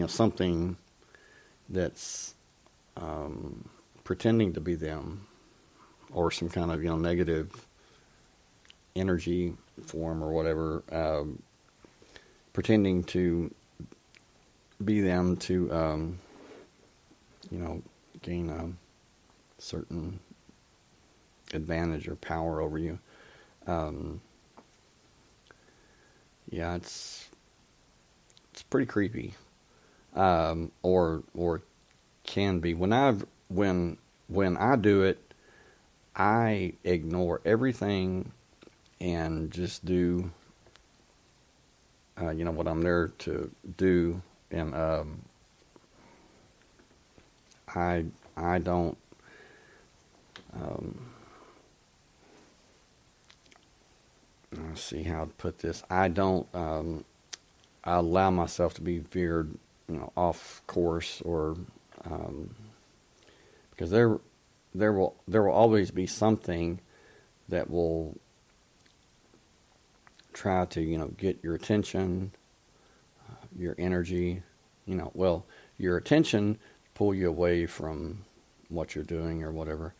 something that's pretending to be them, or some kind of negative energy form or whatever, pretending to be them to gain a certain advantage or power over you. Yeah, it's pretty creepy, or can be. When I do it, I ignore everything and just do what I'm there to do, and I don't. Um, let's see how to put this. I don't allow myself to be veered, off course, or because there will always be something that will try to get your attention, your energy, your attention, pull you away from what you're doing or whatever.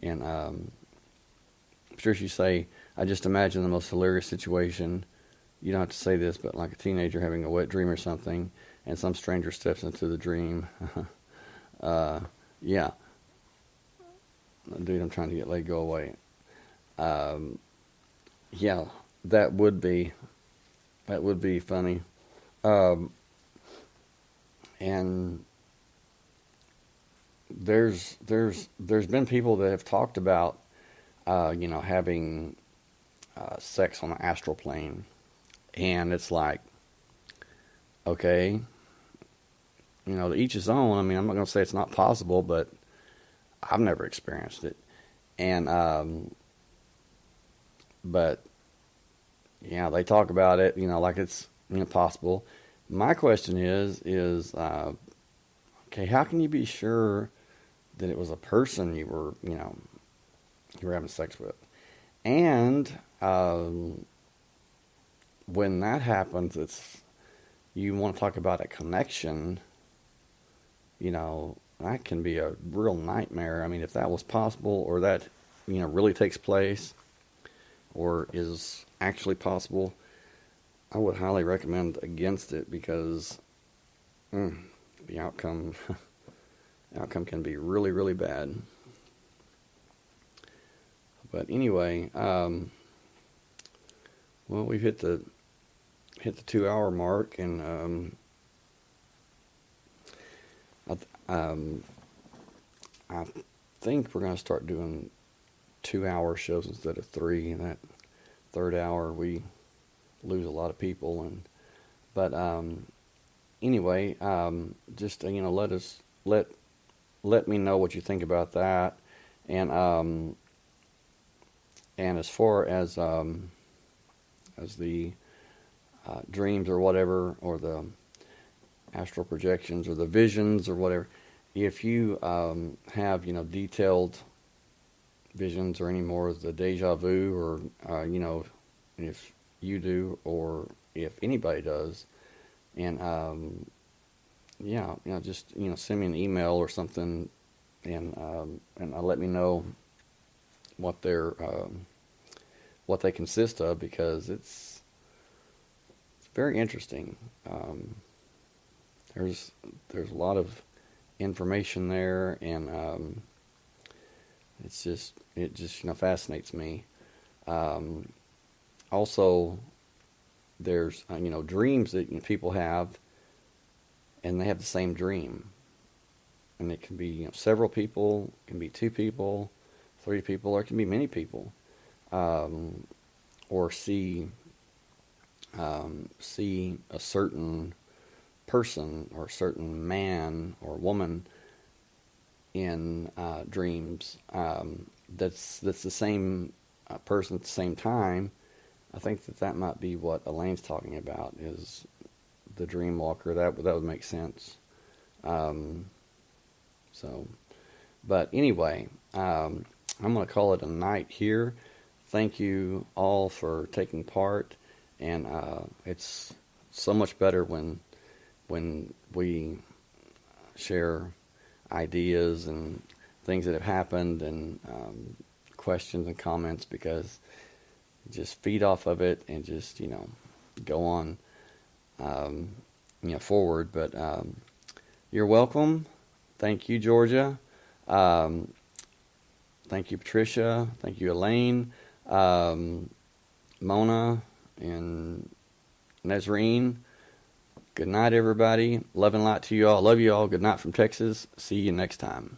And Patricia, you say, I just imagine the most hilarious situation. You don't have to say this, but like a teenager having a wet dream or something, and some stranger steps into the dream. Yeah. Dude, I'm trying to get laid, go away. Yeah, that would be funny. And there's been people that have talked about having sex on the astral plane, and it's like, okay, to each his own. I mean, I'm not going to say it's not possible, but I've never experienced it, and but yeah, they talk about it, like it's possible. My question is okay, how can you be sure that it was a person you were having sex with? And when that happens, you want to talk about a connection, that can be a real nightmare. I mean, if that was possible, or that, really takes place, or is actually possible, I would highly recommend against it, because the outcome can be really, really bad. But anyway, well, we've hit the 2-hour mark, and I think we're going to start doing 2-hour shows instead of 3. And that third hour, we lose a lot of people. But anyway, just let me know what you think about that. And as far as the dreams or whatever, or the astral projections or the visions or whatever, if you have detailed visions, or any more of the deja vu, or if you do, or if anybody does, and just send me an email or something, and let me know what they consist of, because it's very interesting. There's a lot of information there, and it just fascinates me. Also, there's dreams that people have, and they have the same dream, and it can be several people, it can be 2 people, 3 people, or it can be many people, or see a certain person, or a certain man or woman in dreams, that's the same person at the same time. I think that might be what Elaine's talking about, is the dream walker. That would make sense. But anyway, I'm going to call it a night here. Thank you all for taking part, and it's so much better when we share ideas and things that have happened, and questions and comments, because just feed off of it, and just go on forward. But you're welcome. Thank you, Georgia. Thank you, Patricia. Thank you, Elaine, Mona, and Nazreen. Good night, everybody. Love and light to you all. Love you all. Good night from Texas. See you next time.